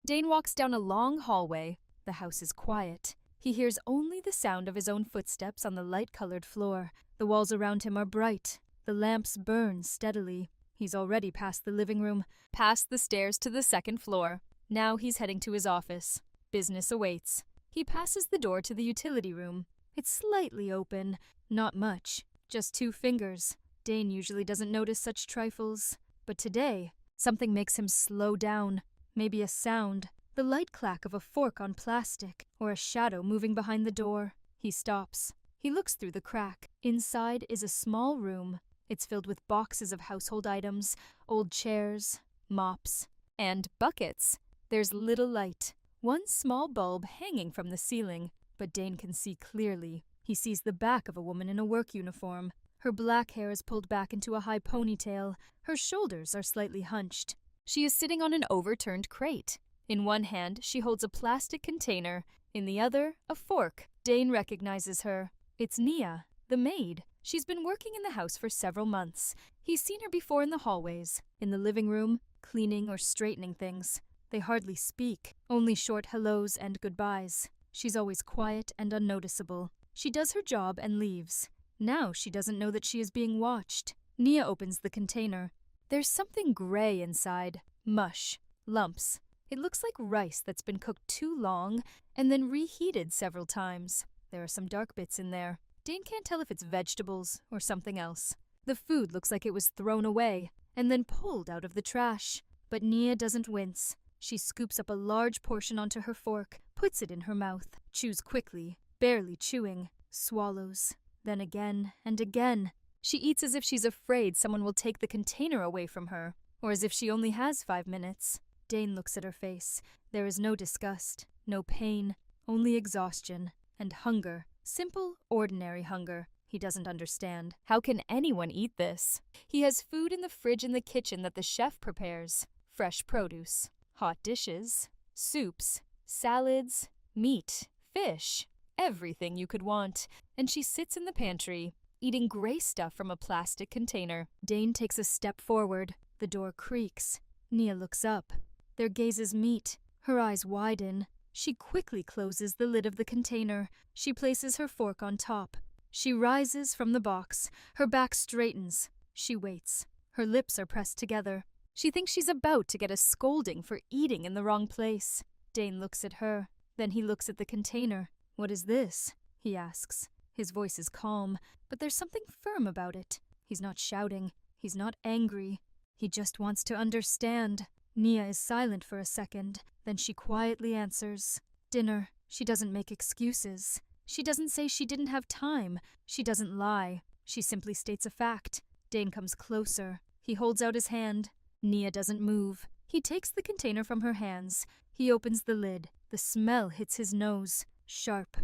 Dane walks down a long hallway. The house is quiet. He hears only the sound of his own footsteps on the light-colored floor. The walls around him are bright. The lamps burn steadily. He's already past the living room, past the stairs to the second floor. Now he's heading to his office. Business awaits. He passes the door to the utility room. It's slightly open. Not much. Just 2 fingers. Dane usually doesn't notice such trifles. But today, something makes him slow down. Maybe a sound. The light clack of a fork on plastic, or a shadow moving behind the door. He stops. He looks through the crack. Inside is a small room. It's filled with boxes of household items, old chairs, mops, and buckets. There's little light. One small bulb hanging from the ceiling, but Dane can see clearly. He sees the back of a woman in a work uniform. Her black hair is pulled back into a high ponytail. Her shoulders are slightly hunched. She is sitting on an overturned crate. In one hand, she holds a plastic container. In the other, a fork. Dane recognizes her. It's Nia, the maid. She's been working in the house for several months. He's seen her before in the hallways, in the living room, cleaning or straightening things. They hardly speak, only short hellos and goodbyes. She's always quiet and unnoticeable. She does her job and leaves. Now she doesn't know that she is being watched. Nia opens the container. There's something gray inside. Mush. Lumps. It looks like rice that's been cooked too long and then reheated several times. There are some dark bits in there. Dane can't tell if it's vegetables or something else. The food looks like it was thrown away and then pulled out of the trash. But Nia doesn't wince. She scoops up a large portion onto her fork, puts it in her mouth, chews quickly, barely chewing, swallows, then again and again. She eats as if she's afraid someone will take the container away from her, or as if she only has 5 minutes. Dane looks at her face. There is no disgust, no pain, only exhaustion and hunger. Simple, ordinary hunger. He doesn't understand. How can anyone eat this? He has food in the fridge in the kitchen that the chef prepares. Fresh produce, hot dishes, soups, salads, meat, fish, everything you could want. And she sits in the pantry, eating gray stuff from a plastic container. Dane takes a step forward. The door creaks. Nia looks up. Their gazes meet. Her eyes widen. She quickly closes the lid of the container. She places her fork on top. She rises from the box. Her back straightens. She waits. Her lips are pressed together. She thinks she's about to get a scolding for eating in the wrong place. Dane looks at her. Then he looks at the container. "What is this?" he asks. His voice is calm, but there's something firm about it. He's not shouting. He's not angry. He just wants to understand. Nia is silent for a second. Then she quietly answers. Dinner. She doesn't make excuses. She doesn't say she didn't have time. She doesn't lie. She simply states a fact. Dane comes closer. He holds out his hand. Nia doesn't move. He takes the container from her hands. He opens the lid. The smell hits his nose. Sharp.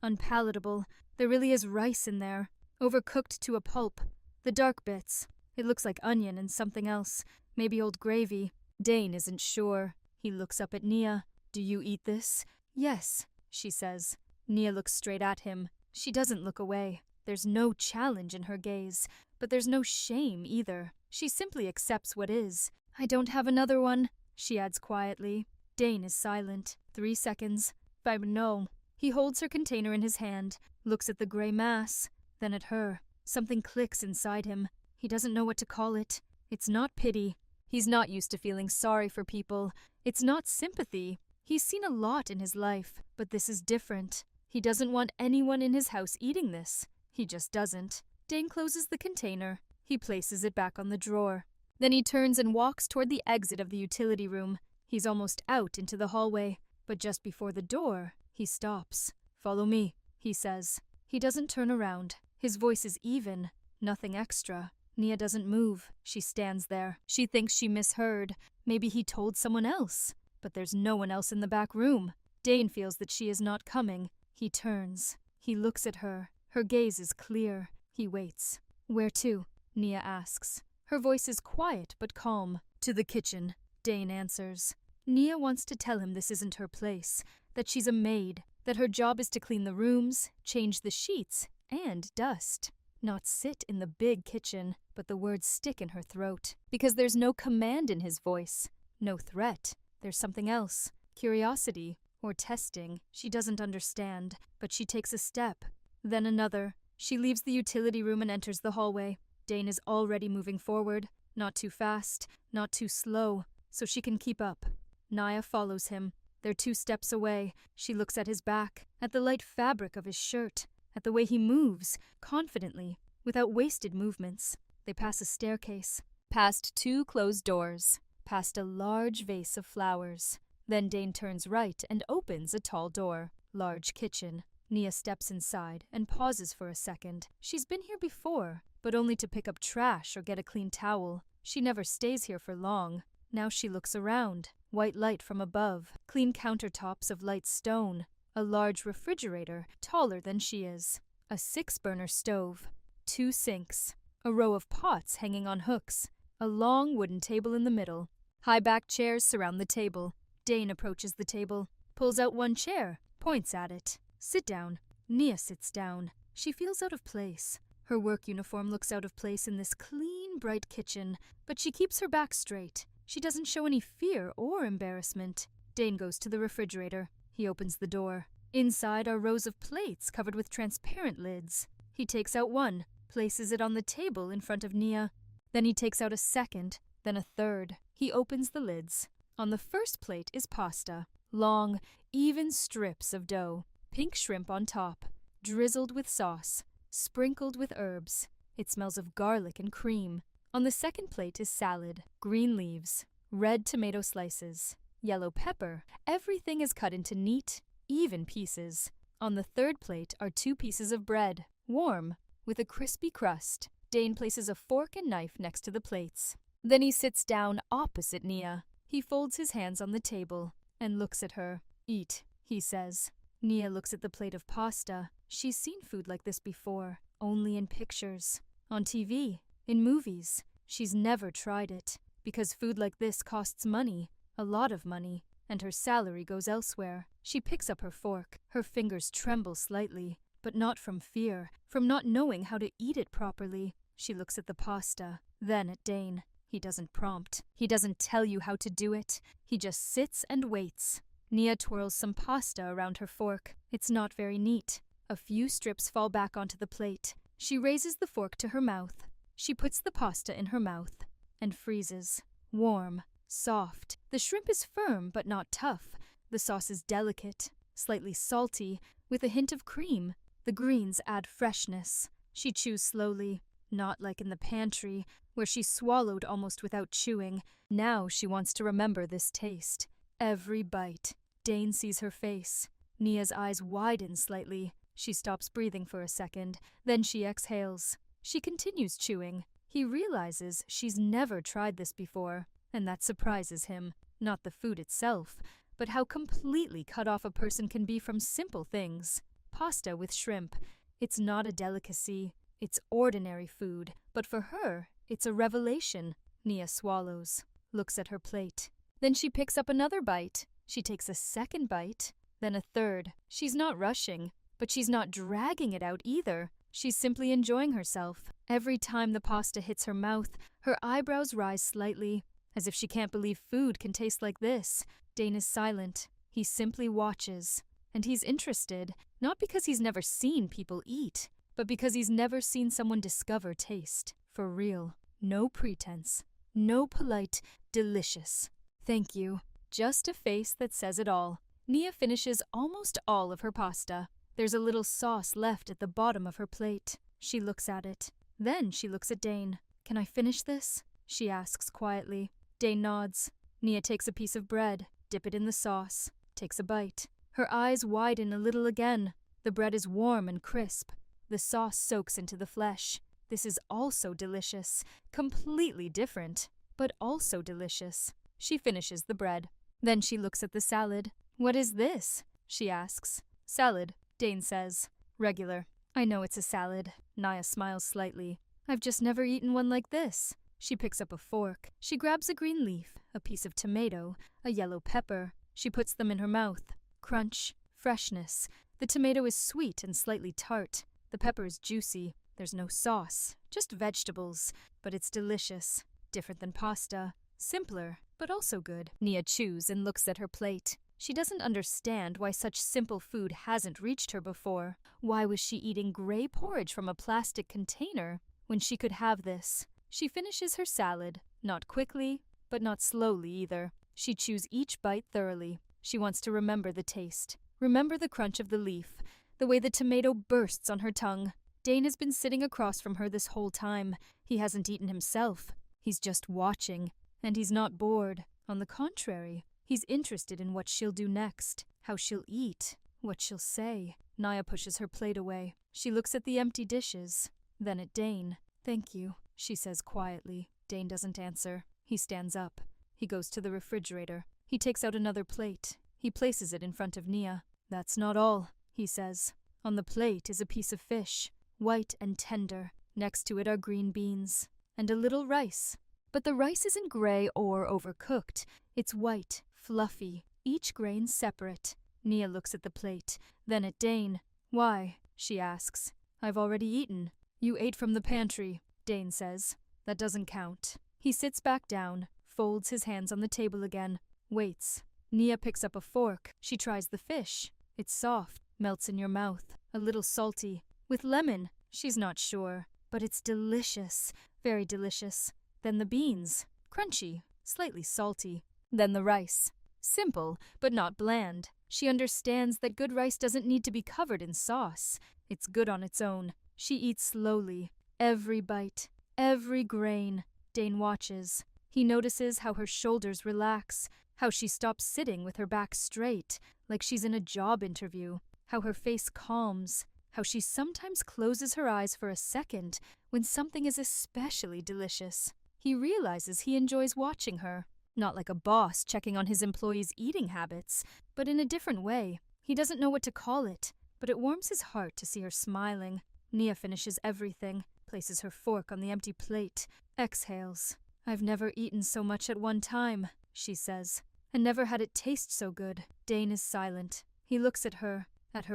Unpalatable. There really is rice in there. Overcooked to a pulp. The dark bits. It looks like onion and something else. Maybe old gravy. Dane isn't sure. He looks up at Nia. "Do you eat this?" "Yes," she says. Nia looks straight at him. She doesn't look away. There's no challenge in her gaze, but there's no shame either. She simply accepts what is. "I don't have another one," she adds quietly. Dane is silent. 3 seconds. 5. No. He holds her container in his hand, looks at the gray mass, then at her. Something clicks inside him. He doesn't know what to call it. It's not pity. He's not used to feeling sorry for people. It's not sympathy. He's seen a lot in his life, but this is different. He doesn't want anyone in his house eating this. He just doesn't. Dane closes the container. He places it back on the drawer. Then he turns and walks toward the exit of the utility room. He's almost out into the hallway, but just before the door, he stops. "Follow me," he says. He doesn't turn around. His voice is even, nothing extra. Nia doesn't move. She stands there. She thinks she misheard. Maybe he told someone else. But there's no one else in the back room. Dane feels that she is not coming. He turns. He looks at her. Her gaze is clear. He waits. "Where to?" Nia asks. Her voice is quiet but calm. "To the kitchen," Dane answers. Nia wants to tell him this isn't her place, that she's a maid, that her job is to clean the rooms, change the sheets, and dust. Not sit in the big kitchen, but the words stick in her throat. Because there's no command in his voice. No threat. There's something else. Curiosity, or testing, she doesn't understand, but she takes a step. Then another. She leaves the utility room and enters the hallway. Dane is already moving forward, not too fast, not too slow, so she can keep up. Naya follows him. They're 2 steps away. She looks at his back, at the light fabric of his shirt, at the way he moves, confidently, without wasted movements. They pass a staircase, past 2 closed doors, past a large vase of flowers. Then Dane turns right and opens a tall door. Large kitchen. Nia steps inside and pauses for a second. She's been here before, but only to pick up trash or get a clean towel. She never stays here for long. Now she looks around. White light from above, clean countertops of light stone, a large refrigerator taller than she is, a 6-burner stove, 2 sinks, a row of pots hanging on hooks, a long wooden table in the middle. High-backed chairs surround the table. Dane approaches the table, pulls out 1 chair, points at it. Sit down. Nia sits down. She feels out of place. Her work uniform looks out of place in this clean, bright kitchen, but she keeps her back straight. She doesn't show any fear or embarrassment. Dane goes to the refrigerator. He opens the door. Inside are rows of plates covered with transparent lids. He takes out 1, places it on the table in front of Nia. Then he takes out a 2nd, then a 3rd. He opens the lids. On the first plate is pasta. Long, even strips of dough. Pink shrimp on top. Drizzled with sauce. Sprinkled with herbs. It smells of garlic and cream. On the second plate is salad. Green leaves. Red tomato slices. Yellow pepper. Everything is cut into neat, even pieces. On the third plate are 2 pieces of bread. Warm, with a crispy crust. Dane places a fork and knife next to the plates. Then he sits down opposite Nia. He folds his hands on the table and looks at her. Eat, he says. Nia looks at the plate of pasta. She's seen food like this before, only in pictures. On TV, in movies. She's never tried it, because food like this costs money, a lot of money, and her salary goes elsewhere. She picks up her fork. Her fingers tremble slightly, but not from fear, from not knowing how to eat it properly. She looks at the pasta, then at Dane. He doesn't prompt. He doesn't tell you how to do it. He just sits and waits. Nia twirls some pasta around her fork. It's not very neat. A few strips fall back onto the plate. She raises the fork to her mouth. She puts the pasta in her mouth and freezes. Warm, soft. The shrimp is firm but not tough. The sauce is delicate, slightly salty, with a hint of cream. The greens add freshness. She chews slowly, not like in the pantry, where she swallowed almost without chewing. Now she wants to remember this taste. Every bite. Dane sees her face. Nia's eyes widen slightly. She stops breathing for a second, then she exhales. She continues chewing. He realizes she's never tried this before, and that surprises him. Not the food itself, but how completely cut off a person can be from simple things. Pasta with shrimp. It's not a delicacy. It's ordinary food, but for her, it's a revelation. Nia swallows, looks at her plate. Then she picks up another bite. She takes a second bite, then a third. She's not rushing, but she's not dragging it out either. She's simply enjoying herself. Every time the pasta hits her mouth, her eyebrows rise slightly, as if she can't believe food can taste like this. Dane is silent. He simply watches. And he's interested, not because he's never seen people eat, but because he's never seen someone discover taste. For real. No pretense. No polite, delicious. Thank you. Just a face that says it all. Nia finishes almost all of her pasta. There's a little sauce left at the bottom of her plate. She looks at it. Then she looks at Dane. Can I finish this? She asks quietly. Dane nods. Nia takes a piece of bread, dip it in the sauce, takes a bite. Her eyes widen a little again. The bread is warm and crisp. The sauce soaks into the flesh. This is also delicious. Completely different, but also delicious. She finishes the bread. Then she looks at the salad. What is this? She asks. Salad, Dane says. Regular. I know it's a salad. Nia smiles slightly. I've just never eaten one like this. She picks up a fork. She grabs a green leaf, a piece of tomato, a yellow pepper. She puts them in her mouth. Crunch, freshness. The tomato is sweet and slightly tart. The pepper is juicy. There's no sauce, just vegetables. But it's delicious. Different than pasta. Simpler, but also good. Nia chews and looks at her plate. She doesn't understand why such simple food hasn't reached her before. Why was she eating gray porridge from a plastic container when she could have this? She finishes her salad, not quickly, but not slowly either. She chews each bite thoroughly. She wants to remember the taste. Remember the crunch of the leaf, the way the tomato bursts on her tongue. Dane has been sitting across from her this whole time. He hasn't eaten himself. He's just watching. And he's not bored. On the contrary, he's interested in what she'll do next, how she'll eat, what she'll say. Naya pushes her plate away. She looks at the empty dishes, then at Dane. "Thank you," she says quietly. Dane doesn't answer. He stands up. He goes to the refrigerator. He takes out another plate. He places it in front of Nia. "That's not all," he says. On the plate is a piece of fish, white and tender. Next to it are green beans and a little rice. But the rice isn't gray or overcooked. It's white, fluffy, each grain separate. Nia looks at the plate, then at Dane. "Why?" she asks. "I've already eaten." "You ate from the pantry," Dane says. "That doesn't count." He sits back down, folds his hands on the table again, waits. Nia picks up a fork. She tries the fish. It's soft, melts in your mouth, a little salty. With lemon, she's not sure, but it's delicious, very delicious. Then the beans, crunchy, slightly salty. Then the rice, simple, but not bland. She understands that good rice doesn't need to be covered in sauce. It's good on its own. She eats slowly, every bite, every grain. Dane watches. He notices how her shoulders relax, how she stops sitting with her back straight, like she's in a job interview, how her face calms, how she sometimes closes her eyes for a second when something is especially delicious. He realizes he enjoys watching her, not like a boss checking on his employees' eating habits, but in a different way. He doesn't know what to call it, but it warms his heart to see her smiling. Nia finishes everything, places her fork on the empty plate, exhales. "I've never eaten so much at one time," she says, "and never had it taste so good." Dane is silent. He looks at her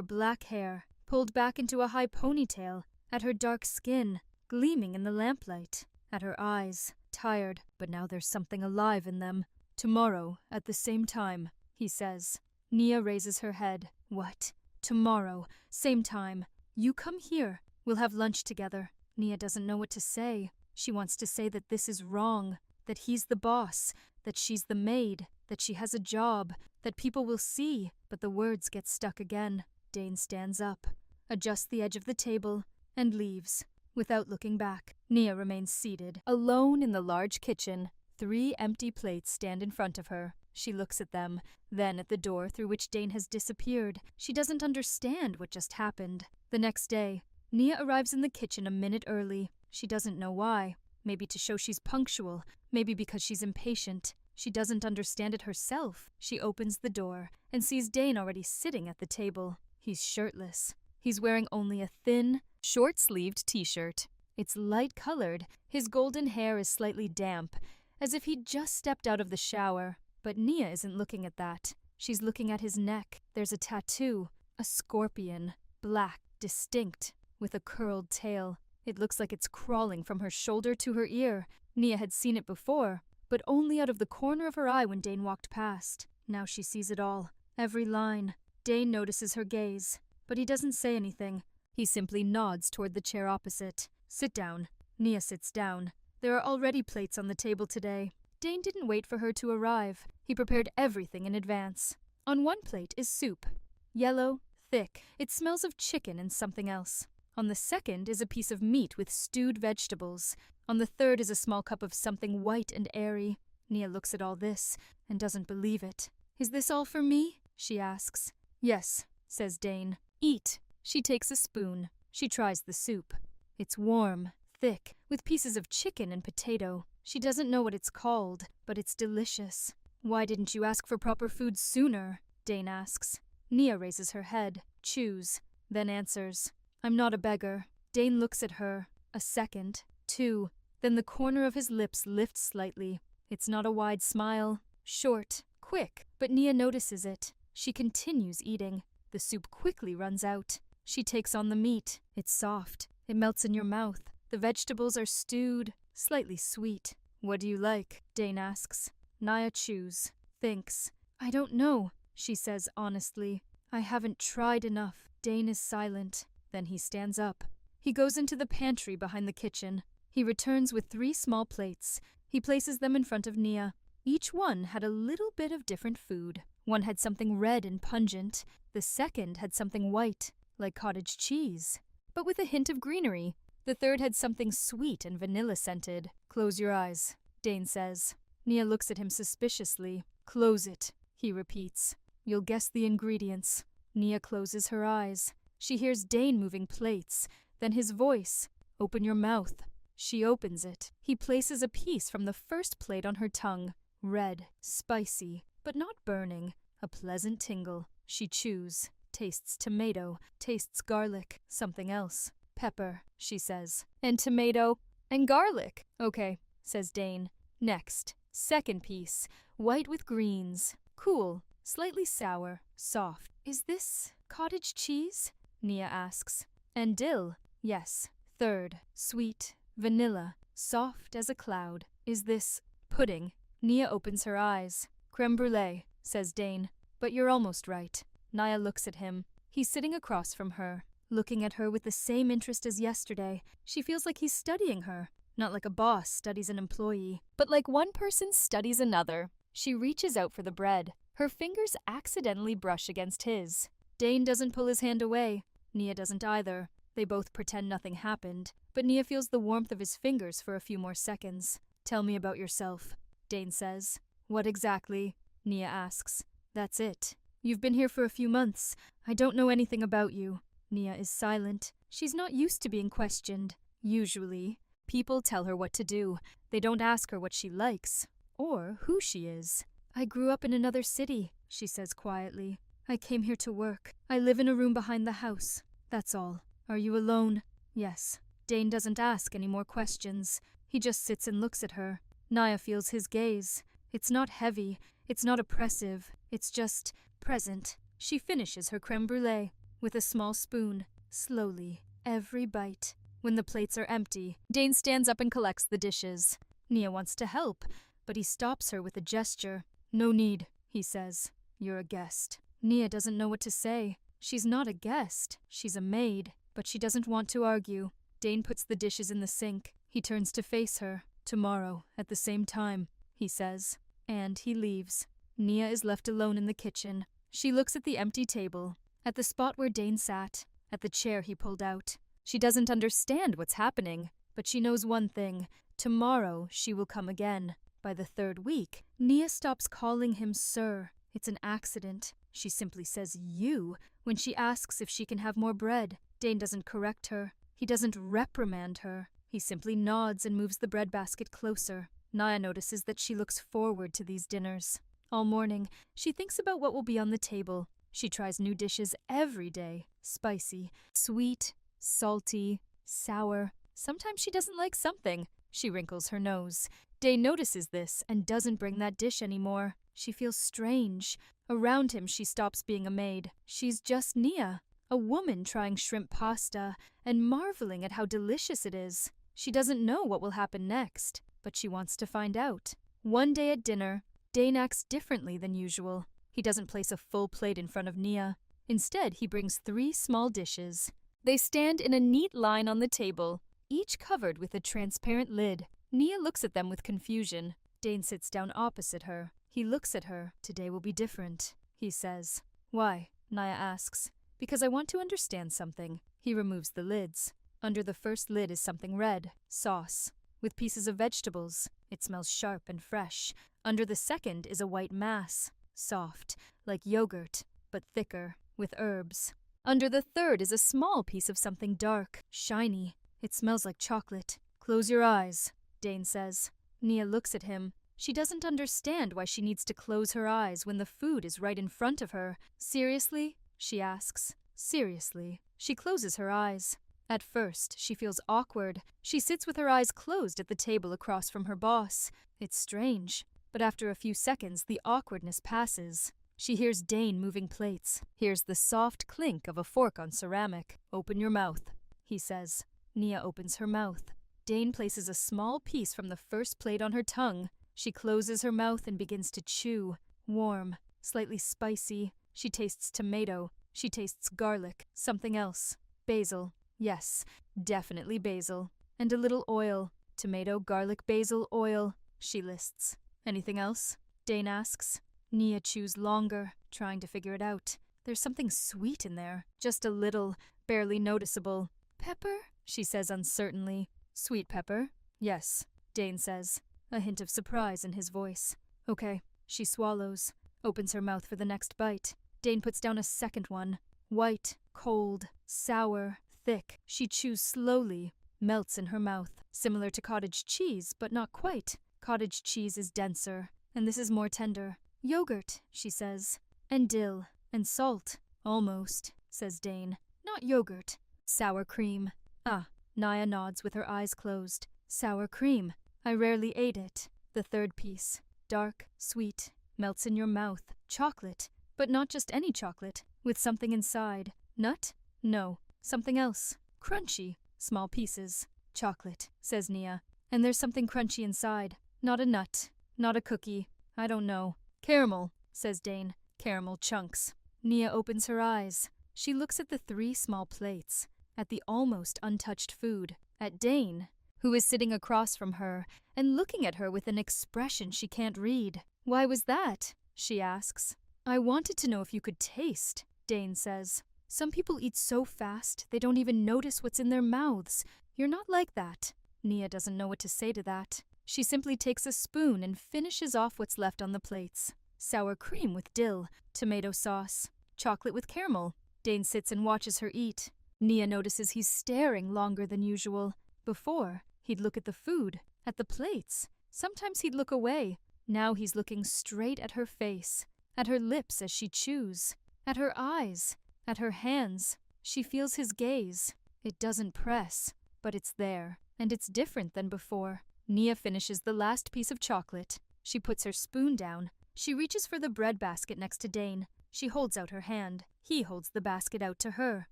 black hair, pulled back into a high ponytail, at her dark skin, gleaming in the lamplight, at her eyes, tired, but now there's something alive in them. "Tomorrow, at the same time," he says. Nia raises her head. "What? Tomorrow, same time. You come here. We'll have lunch together." Nia doesn't know what to say. She wants to say that this is wrong, that he's the boss, that she's the maid, that she has a job, that people will see, but the words get stuck again. Dane stands up, adjusts the edge of the table, and leaves, without looking back. Nia remains seated, alone in the large kitchen. 3 empty plates stand in front of her. She looks at them, then at the door through which Dane has disappeared. She doesn't understand what just happened. The next day, Nia arrives in the kitchen a minute early. She doesn't know why. Maybe to show she's punctual, maybe because she's impatient. She doesn't understand it herself. She opens the door and sees Dane already sitting at the table. He's shirtless. He's wearing only a thin, short-sleeved t-shirt. It's light-colored. His golden hair is slightly damp, as if he'd just stepped out of the shower. But Nia isn't looking at that. She's looking at his neck. There's a tattoo, a scorpion, black, distinct, with a curled tail. It looks like it's crawling from her shoulder to her ear. Nia had seen it before, but only out of the corner of her eye when Dane walked past. Now she sees it all, every line. Dane notices her gaze, but he doesn't say anything. He simply nods toward the chair opposite. "Sit down." Nia sits down. There are already plates on the table today. Dane didn't wait for her to arrive. He prepared everything in advance. On one plate is soup. Yellow, thick. It smells of chicken and something else. On the second is a piece of meat with stewed vegetables. On the third is a small cup of something white and airy. Nia looks at all this and doesn't believe it. "Is this all for me?" she asks. "Yes," says Dane. "Eat." She takes a spoon. She tries the soup. It's warm, thick, with pieces of chicken and potato. She doesn't know what it's called, but it's delicious. "Why didn't you ask for proper food sooner?" Dane asks. Nia raises her head, chews, then answers. "I'm not a beggar." Dane looks at her. A second, 2. Then the corner of his lips lifts slightly. It's not a wide smile. Short, quick, but Nia notices it. She continues eating. The soup quickly runs out. She takes on the meat. It's soft. It melts in your mouth. The vegetables are stewed, slightly sweet. "What do you like?" Dane asks. Nia chews, thinks. "I don't know." she says honestly. I haven't tried enough. Dane is silent. Then he stands up. He goes into the pantry behind the kitchen. He returns with 3 small plates. He places them in front of Nia. Each one had a little bit of different food. One had something red and pungent. The second had something white, like cottage cheese, but with a hint of greenery. The third had something sweet and vanilla-scented. Close your eyes, Dane says. Nia looks at him suspiciously. Close it, he repeats. You'll guess the ingredients. Nia closes her eyes. She hears Dane moving plates, then his voice. Open your mouth. She opens it. He places a piece from the first plate on her tongue. Red, spicy, but not burning. A pleasant tingle. She chews. Tastes tomato. Tastes garlic. Something else. Pepper, she says. And tomato. And garlic. Okay, says Dane. Next. Second piece. White with greens. Cool. Slightly sour. Soft. Is this cottage cheese? Nia asks. And dill. Yes. Third. Sweet. Vanilla. Soft as a cloud. Is this pudding? Nia opens her eyes. Creme brulee, says Dane. But you're almost right. Nia looks at him. He's sitting across from her, looking at her with the same interest as yesterday. She feels like he's studying her. Not like a boss studies an employee, but like one person studies another. She reaches out for the bread. Her fingers accidentally brush against his. Dane doesn't pull his hand away. Nia doesn't either. They both pretend nothing happened, but Nia feels the warmth of his fingers for a few more seconds. Tell me about yourself, Dane says. What exactly? Nia asks. That's it. You've been here for a few months. I don't know anything about you. Nia is silent. She's not used to being questioned. Usually, people tell her what to do. They don't ask her what she likes, or who she is. I grew up in another city, she says quietly. I came here to work. I live in a room behind the house. That's all. Are you alone? Yes. Dane doesn't ask any more questions. He just sits and looks at her. Nia feels his gaze. It's not heavy. It's not oppressive. It's just present. She finishes her creme brulee with a small spoon, slowly, every bite. When the plates are empty, Dane stands up and collects the dishes. Nia wants to help, but he stops her with a gesture. No need, he says. You're a guest. Nia doesn't know what to say. She's not a guest. She's a maid, but she doesn't want to argue. Dane puts the dishes in the sink. He turns to face her. Tomorrow, at the same time, he says. And he leaves. Nia is left alone in the kitchen. She looks at the empty table, at the spot where Dane sat, at the chair he pulled out. She doesn't understand what's happening, but she knows one thing. Tomorrow she will come again. By the 3rd week, Nia stops calling him sir. It's an accident. She simply says you when she asks if she can have more bread. Dane doesn't correct her. He doesn't reprimand her. He simply nods and moves the bread basket closer. Nia notices that she looks forward to these dinners. All morning, she thinks about what will be on the table. She tries new dishes every day. Spicy, sweet, salty, sour. Sometimes she doesn't like something. She wrinkles her nose. Dane notices this and doesn't bring that dish anymore. She feels strange. Around him, she stops being a maid. She's just Nia, a woman trying shrimp pasta and marveling at how delicious it is. She doesn't know what will happen next, but she wants to find out. One day at dinner, Dane acts differently than usual. He doesn't place a full plate in front of Nia. Instead, he brings 3 small dishes. They stand in a neat line on the table, each covered with a transparent lid. Nia looks at them with confusion. Dane sits down opposite her. He looks at her. Today will be different, he says. Why? Nia asks. Because I want to understand something. He removes the lids. Under the first lid is something red, sauce, with pieces of vegetables. It smells sharp and fresh. Under the second is a white mass, soft, like yogurt, but thicker, with herbs. Under the third is a small piece of something dark, shiny. It smells like chocolate. Close your eyes, Dane says. Nia looks at him. She doesn't understand why she needs to close her eyes when the food is right in front of her. Seriously? She asks. Seriously. She closes her eyes. At first, she feels awkward. She sits with her eyes closed at the table across from her boss. It's strange. But after a few seconds, the awkwardness passes. She hears Dane moving plates, hears the soft clink of a fork on ceramic. Open your mouth, he says. Nia opens her mouth. Dane places a small piece from the first plate on her tongue. She closes her mouth and begins to chew. Warm, slightly spicy, She tastes tomato. She tastes garlic. Something else. Basil. Yes, definitely basil. And a little oil. Tomato, garlic, basil, oil, she lists. Anything else? Dane asks. Nia chews longer, trying to figure it out. There's something sweet in there. Just a little, barely noticeable. Pepper? She says uncertainly. Sweet pepper? Yes, Dane says, a hint of surprise in his voice. Okay, she swallows, opens her mouth for the next bite. Dane puts down a second one. White, cold, sour, thick. She chews slowly, melts in her mouth. Similar to cottage cheese, but not quite. Cottage cheese is denser, and this is more tender. Yogurt, she says. And dill. And salt. Almost, says Dane. Not yogurt. Sour cream. Ah, Nia nods with her eyes closed. Sour cream. I rarely ate it. The third piece. Dark, sweet, melts in your mouth. Chocolate. But not just any chocolate. With something inside. Nut? No. Something else. Crunchy. Small pieces. Chocolate, says Nia. And there's something crunchy inside. Not a nut. Not a cookie. I don't know. Caramel, says Dane. Caramel chunks. Nia opens her eyes. She looks at the 3 small plates. At the almost untouched food. At Dane, who is sitting across from her and looking at her with an expression she can't read. Why was that? She asks. I wanted to know if you could taste, Dane says. Some people eat so fast they don't even notice what's in their mouths. You're not like that. Nia doesn't know what to say to that. She simply takes a spoon and finishes off what's left on the plates. Sour cream with dill, tomato sauce, chocolate with caramel. Dane sits and watches her eat. Nia notices he's staring longer than usual. Before, he'd look at the food, at the plates. Sometimes he'd look away. Now he's looking straight at her face, at her lips as she chews, at her eyes, at her hands. She feels his gaze. It doesn't press, but it's there, and it's different than before. Nia finishes the last piece of chocolate. She puts her spoon down. She reaches for the bread basket next to Dane. She holds out her hand. He holds the basket out to her.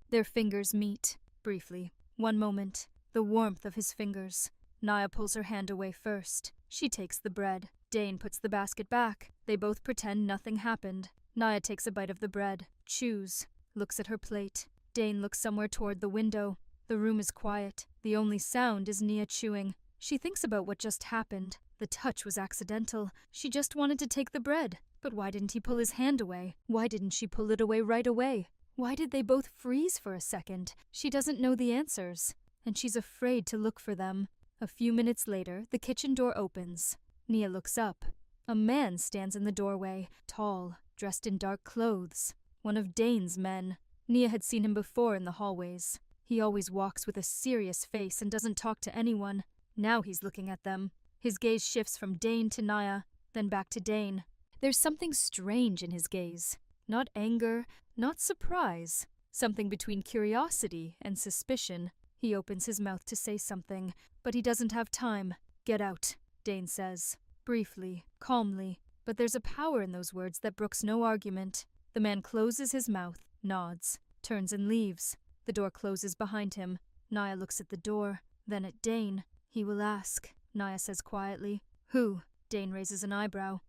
Their fingers meet. Briefly. One moment. The warmth of his fingers. Nia pulls her hand away first. She takes the bread. Dane puts the basket back. They both pretend nothing happened. Nia takes a bite of the bread. Chews. Looks at her plate. Dane looks somewhere toward the window. The room is quiet. The only sound is Nia chewing. She thinks about what just happened. The touch was accidental. She just wanted to take the bread. But why didn't he pull his hand away? Why didn't she pull it away right away? Why did they both freeze for a second? She doesn't know the answers, and she's afraid to look for them. A few minutes later, the kitchen door opens. Nia looks up. A man stands in the doorway, tall, dressed in dark clothes. One of Dane's men. Nia had seen him before in the hallways. He always walks with a serious face and doesn't talk to anyone. Now he's looking at them. His gaze shifts from Dane to Nia, then back to Dane. There's something strange in his gaze. Not anger, not surprise. Something between curiosity and suspicion. He opens his mouth to say something, but he doesn't have time. Get out, Dane says. Briefly, calmly. But there's a power in those words that brooks no argument. The man closes his mouth, nods, turns and leaves. The door closes behind him. Nia looks at the door, then at Dane. He will ask, Nia says quietly. Who? Dane raises an eyebrow.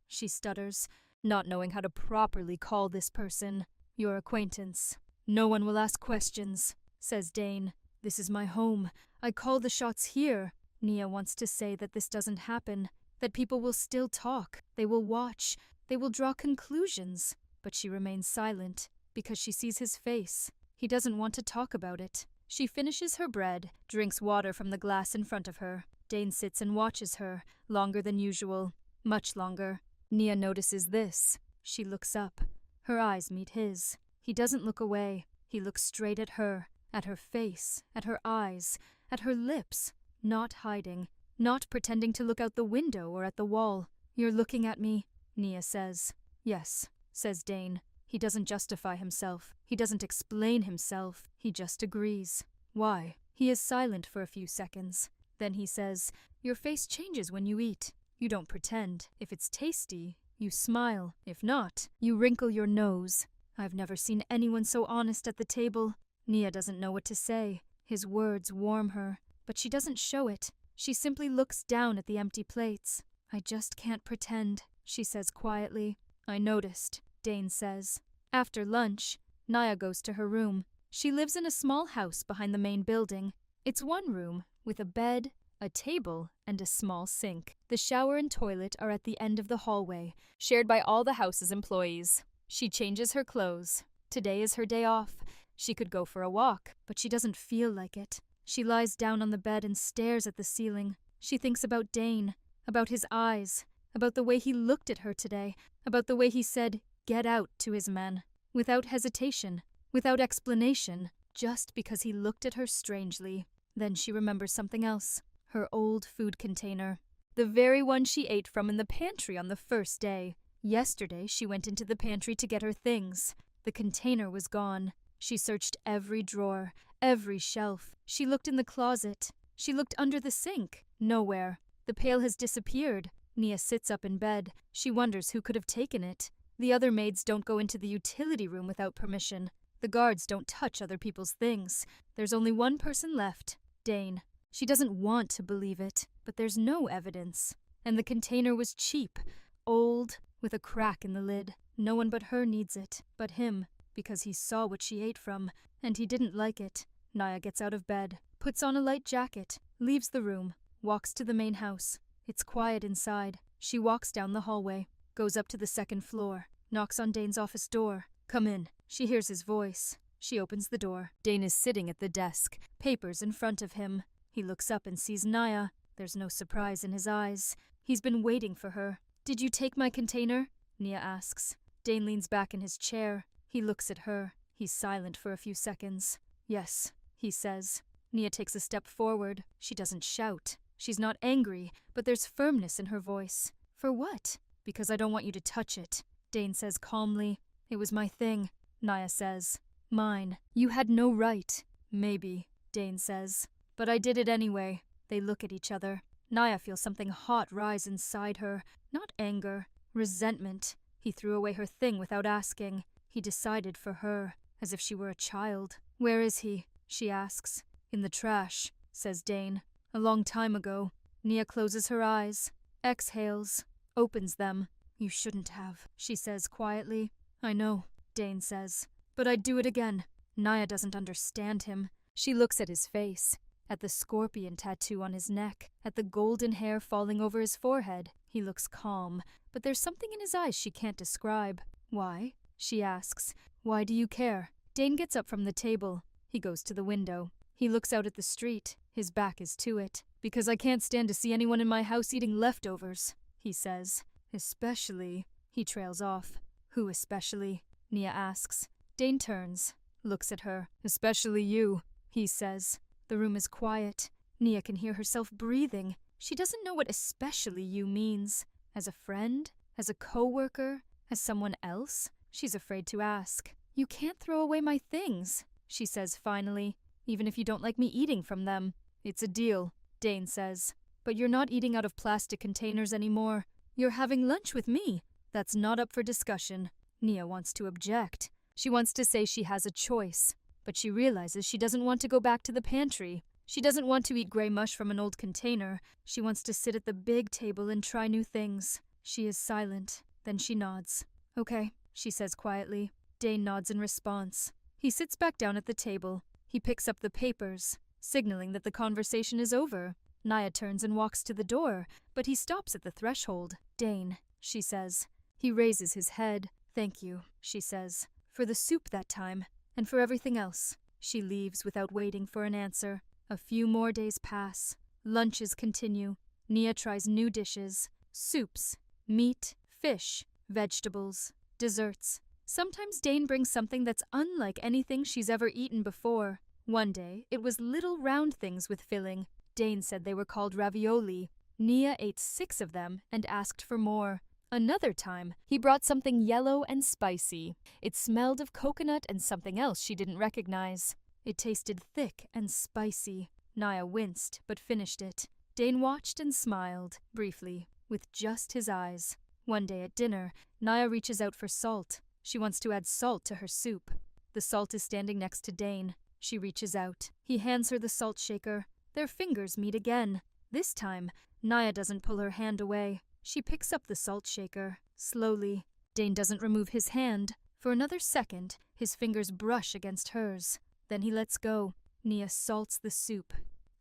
She stutters, not knowing how to properly call this person. Your acquaintance. No one will ask questions, says Dane. This is my home. I call the shots here. Nia wants to say that this doesn't happen, that people will still talk. They will watch. They will draw conclusions. But she remains silent, because she sees his face. He doesn't want to talk about it. She finishes her bread, drinks water from the glass in front of her. Dane sits and watches her, longer than usual. Much longer. Nia notices this. She looks up. Her eyes meet his. He doesn't look away. He looks straight at her face, at her eyes, at her lips, not hiding, not pretending to look out the window or at the wall. You're looking at me, Nia says. Yes, says Dane. He doesn't justify himself. He doesn't explain himself. He just agrees. Why? He is silent for a few seconds. Then he says, Your face changes when you eat. You don't pretend. If it's tasty, you smile. If not, you wrinkle your nose. I've never seen anyone so honest at the table. Nia doesn't know what to say. His words warm her, but she doesn't show it. She simply looks down at the empty plates. I just can't pretend, she says quietly. I noticed. Dane says. After lunch, Naya goes to her room. She lives in a small house behind the main building. It's one room with a bed, a table, and a small sink. The shower and toilet are at the end of the hallway, shared by all the house's employees. She changes her clothes. Today is her day off. She could go for a walk, but she doesn't feel like it. She lies down on the bed and stares at the ceiling. She thinks about Dane, about his eyes, about the way he looked at her today, about the way he said, "Get out," to his men, without hesitation, without explanation, just because he looked at her strangely. Then she remembers something else. Her old food container. The very one she ate from in the pantry on the first day. Yesterday, she went into the pantry to get her things. The container was gone. She searched every drawer, every shelf. She looked in the closet. She looked under the sink. Nowhere. The pail has disappeared. Nia sits up in bed. She wonders who could have taken it. The other maids don't go into the utility room without permission. The guards don't touch other people's things. There's only one person left, Dane. She doesn't want to believe it, but there's no evidence. And the container was cheap, old, with a crack in the lid. No one but her needs it, but him, because he saw what she ate from, and he didn't like it. Naya gets out of bed, puts on a light jacket, leaves the room, walks to the main house. It's quiet inside. She walks down the hallway, goes up to the second floor, knocks on Dane's office door. "Come in." She hears his voice. She opens the door. Dane is sitting at the desk, papers in front of him. He looks up and sees Naya. There's no surprise in his eyes. He's been waiting for her. "Did you take my container?" Nia asks. Dane leans back in his chair. He looks at her. He's silent for a few seconds. "Yes," he says. Nia takes a step forward. She doesn't shout. She's not angry, but there's firmness in her voice. "For what?" "Because I don't want you to touch it," Dane says calmly. "It was my thing," Naya says. "Mine. You had no right." "Maybe," Dane says. "But I did it anyway." They look at each other. Naya feels something hot rise inside her. Not anger, resentment. He threw away her thing without asking. He decided for her, as if she were a child. "Where is he?" she asks. "In the trash," says Dane. "A long time ago." Nia closes her eyes, exhales, opens them. "You shouldn't have," she says quietly. "I know," Dane says. "But I'd do it again." Naya doesn't understand him. She looks at his face, at the scorpion tattoo on his neck, at the golden hair falling over his forehead. He looks calm, but there's something in his eyes she can't describe. "Why?" she asks. "Why do you care?" Dane gets up from the table. He goes to the window. He looks out at the street. His back is to it. "Because I can't stand to see anyone in my house eating leftovers," he says. "Especially," he trails off. "Who especially?" Nia asks. Dane turns, looks at her. "Especially you," he says. The room is quiet. Nia can hear herself breathing. She doesn't know what "especially you" means. As a friend? As a co-worker? As someone else? She's afraid to ask. "You can't throw away my things," she says finally, "even if you don't like me eating from them." "It's a deal," Dane says. "But you're not eating out of plastic containers anymore. You're having lunch with me. That's not up for discussion." Nia wants to object. She wants to say she has a choice, but she realizes she doesn't want to go back to the pantry. She doesn't want to eat gray mush from an old container. She wants to sit at the big table and try new things. She is silent. Then she nods. "Okay," she says quietly. Dane nods in response. He sits back down at the table. He picks up the papers, signaling that the conversation is over. Naya turns and walks to the door, but he stops at the threshold. "Dane," she says. He raises his head. "Thank you," she says, "for the soup that time, and for everything else." She leaves without waiting for an answer. A few more days pass. Lunches continue. Nia tries new dishes. Soups, meat, fish, vegetables, desserts. Sometimes Dane brings something that's unlike anything she's ever eaten before. One day, it was little round things with filling. Dane said they were called ravioli. Nia ate 6 of them and asked for more. Another time, he brought something yellow and spicy. It smelled of coconut and something else she didn't recognize. It tasted thick and spicy. Naya winced, but finished it. Dane watched and smiled, briefly, with just his eyes. One day at dinner, Naya reaches out for salt. She wants to add salt to her soup. The salt is standing next to Dane. She reaches out. He hands her the salt shaker. Their fingers meet again. This time, Naya doesn't pull her hand away. She picks up the salt shaker, slowly. Dane doesn't remove his hand. For another second, his fingers brush against hers. Then he lets go. Nia salts the soup.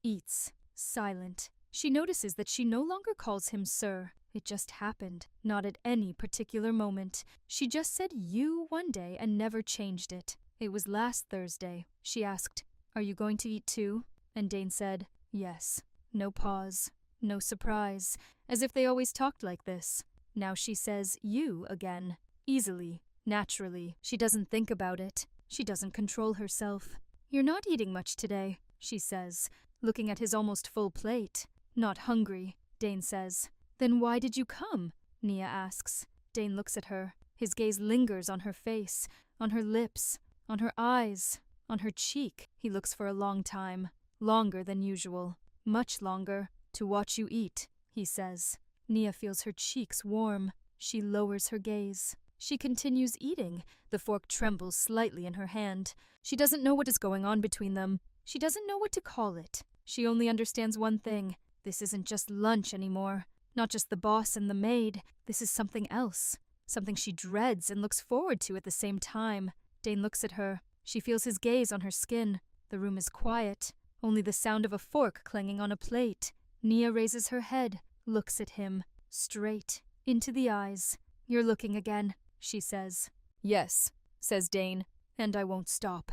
Eats. Silent. She notices that she no longer calls him sir. It just happened. Not at any particular moment. She just said you one day and never changed it. It was last Thursday. She asked, "Are you going to eat too?" And Dane said, "Yes." No pause. No surprise. As if they always talked like this. Now she says you again. Easily. Naturally. She doesn't think about it. She doesn't control herself. "You're not eating much today," she says, looking at his almost full plate. "Not hungry," Dane says. "Then why did you come?" Nia asks. Dane looks at her. His gaze lingers on her face, on her lips, on her eyes, on her cheek. He looks for a long time. Longer than usual. Much longer. "To watch you eat," he says. Nia feels her cheeks warm. She lowers her gaze. She continues eating. The fork trembles slightly in her hand. She doesn't know what is going on between them. She doesn't know what to call it. She only understands one thing. This isn't just lunch anymore. Not just the boss and the maid. This is something else. Something she dreads and looks forward to at the same time. Dane looks at her. She feels his gaze on her skin. The room is quiet. Only the sound of a fork clanging on a plate. Nia raises her head, looks at him. Straight. Into the eyes. "You're looking again," she says. "Yes," says Dane. "And I won't stop."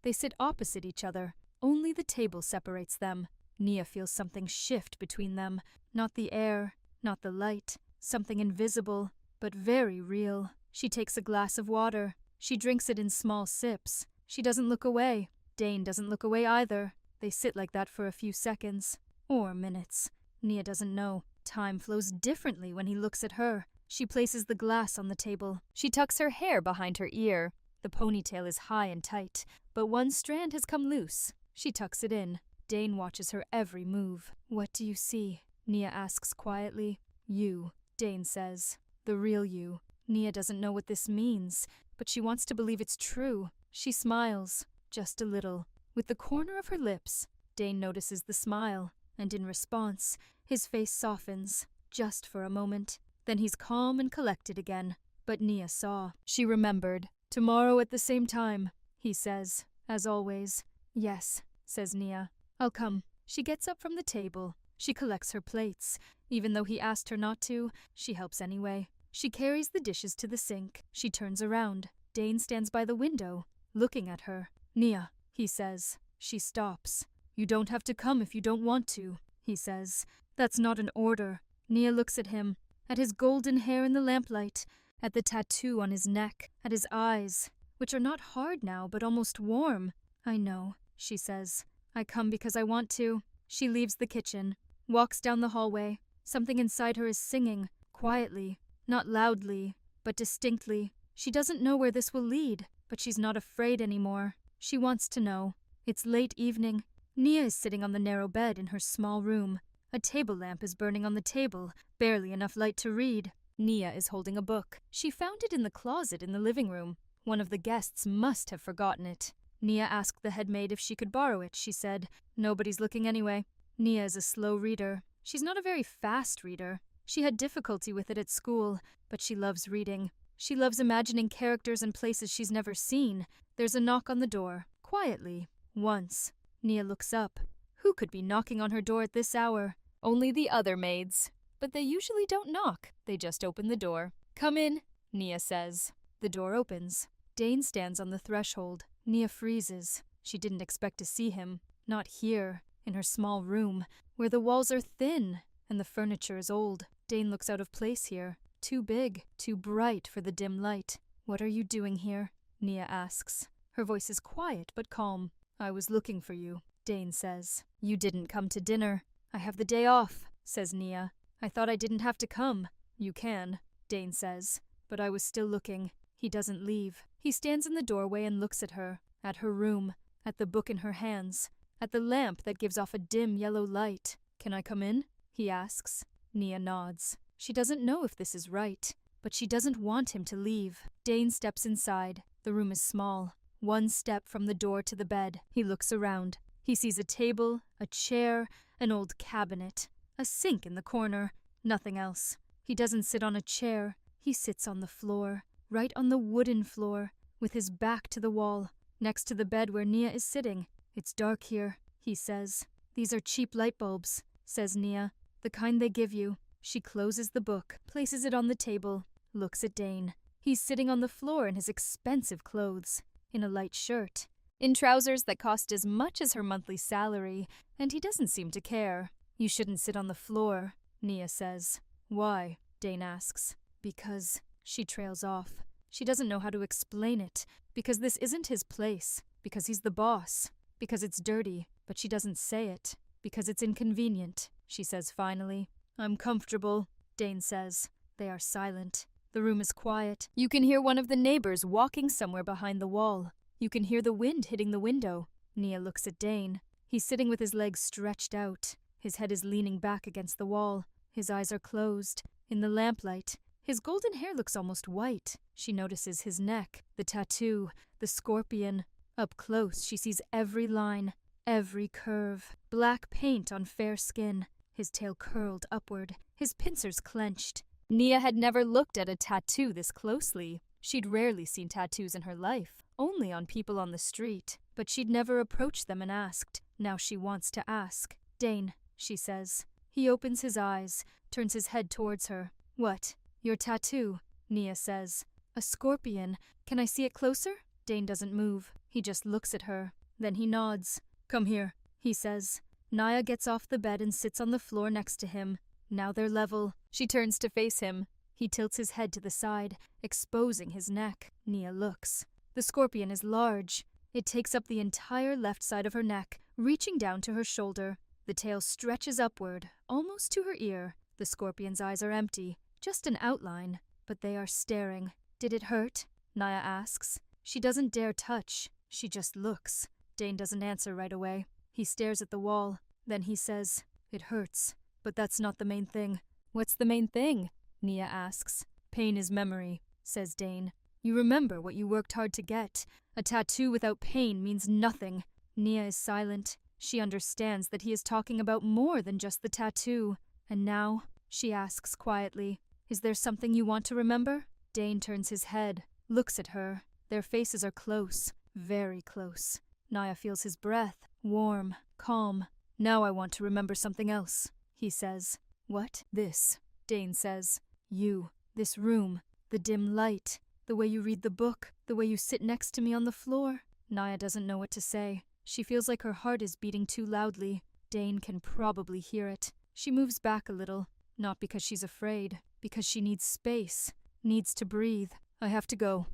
They sit opposite each other. Only the table separates them. Nia feels something shift between them. Not the air, not the light. Something invisible, but very real. She takes a glass of water. She drinks it in small sips. She doesn't look away. Dane doesn't look away either. They sit like that for a few seconds. Or minutes. Nia doesn't know. Time flows differently when he looks at her. She places the glass on the table. She tucks her hair behind her ear. The ponytail is high and tight, but one strand has come loose. She tucks it in. Dane watches her every move. "What do you see?" Nia asks quietly. "You," Dane says. "The real you." Nia doesn't know what this means, but she wants to believe it's true. She smiles. Just a little. With the corner of her lips. Dane notices the smile, and in response, his face softens. Just for a moment. Then he's calm and collected again. But Nia saw. She remembered. "Tomorrow at the same time," he says. As always. "Yes," says Nia. "I'll come." She gets up from the table. She collects her plates. Even though he asked her not to, she helps anyway. She carries the dishes to the sink. She turns around. Dane stands by the window, looking at her. "Nia," he says. She stops. "You don't have to come if you don't want to," he says. "That's not an order." Nia looks at him, at his golden hair in the lamplight, at the tattoo on his neck, at his eyes, which are not hard now but almost warm. "I know," she says. "I come because I want to." She leaves the kitchen, walks down the hallway. Something inside her is singing, quietly, not loudly, but distinctly. She doesn't know where this will lead, but she's not afraid anymore. She wants to know. It's late evening. Nia is sitting on the narrow bed in her small room. A table lamp is burning on the table, barely enough light to read. Nia is holding a book. She found it in the closet in the living room. One of the guests must have forgotten it. Nia asked the head maid if she could borrow it. She said, "Nobody's looking anyway." Nia is a slow reader. She's not a very fast reader. She had difficulty with it at school, but she loves reading. She loves imagining characters and places she's never seen. There's a knock on the door, quietly, once. Nia looks up. Who could be knocking on her door at this hour? Only the other maids. But they usually don't knock. They just open the door. "Come in," Nia says. The door opens. Dane stands on the threshold. Nia freezes. She didn't expect to see him. Not here, in her small room, where the walls are thin and the furniture is old. Dane looks out of place here. Too big, too bright for the dim light. "What are you doing here?" Nia asks. Her voice is quiet but calm. "I was looking for you," Dane says. "You didn't come to dinner." "I have the day off," says Nia. "I thought I didn't have to come." "You can," Dane says. "But I was still looking." He doesn't leave. He stands in the doorway and looks at her, at her room, at the book in her hands, at the lamp that gives off a dim yellow light. "Can I come in?" he asks. Nia nods. She doesn't know if this is right, but she doesn't want him to leave. Dane steps inside. The room is small. One step from the door to the bed. He looks around. He sees a table, a chair, an old cabinet, a sink in the corner. Nothing else. He doesn't sit on a chair. He sits on the floor, right on the wooden floor, with his back to the wall, next to the bed where Nia is sitting. It's dark here, he says. These are cheap light bulbs, says Nia. The kind they give you. She closes the book, places it on the table, looks at Dane. He's sitting on the floor in his expensive clothes, in a light shirt, in trousers that cost as much as her monthly salary, and he doesn't seem to care. You shouldn't sit on the floor, Nia says. Why? Dane asks. Because, she trails off. She doesn't know how to explain it, because this isn't his place, because he's the boss, because it's dirty, but she doesn't say it, because it's inconvenient, she says finally. I'm comfortable, Dane says. They are silent. The room is quiet. You can hear one of the neighbors walking somewhere behind the wall. You can hear the wind hitting the window. Nia looks at Dane. He's sitting with his legs stretched out. His head is leaning back against the wall. His eyes are closed. In the lamplight, his golden hair looks almost white. She notices his neck, the tattoo, the scorpion. Up close, she sees every line, every curve. Black paint on fair skin. His tail curled upward, his pincers clenched. Nia had never looked at a tattoo this closely. She'd rarely seen tattoos in her life, only on people on the street. But she'd never approached them and asked. Now she wants to ask. Dane, she says. He opens his eyes, turns his head towards her. What? Your tattoo, Nia says. A scorpion. Can I see it closer? Dane doesn't move. He just looks at her. Then he nods. Come here, he says. Nia gets off the bed and sits on the floor next to him. Now they're level. She turns to face him. He tilts his head to the side, exposing his neck. Nia looks. The scorpion is large. It takes up the entire left side of her neck, reaching down to her shoulder. The tail stretches upward, almost to her ear. The scorpion's eyes are empty, just an outline, but they are staring. Did it hurt? Nia asks. She doesn't dare touch. She just looks. Dane doesn't answer right away. He stares at the wall. Then he says, It hurts. But that's not the main thing. What's the main thing? Nia asks. Pain is memory, says Dane. You remember what you worked hard to get. A tattoo without pain means nothing. Nia is silent. She understands that he is talking about more than just the tattoo. And now, she asks quietly, Is there something you want to remember? Dane turns his head, looks at her. Their faces are close, very close. Nia feels his breath, warm, calm. Now I want to remember something else, he says. What? This, Dane says. You, this room, the dim light, the way you read the book, the way you sit next to me on the floor. Nia doesn't know what to say. She feels like her heart is beating too loudly. Dane can probably hear it. She moves back a little, not because she's afraid, because she needs space, needs to breathe. I have to go,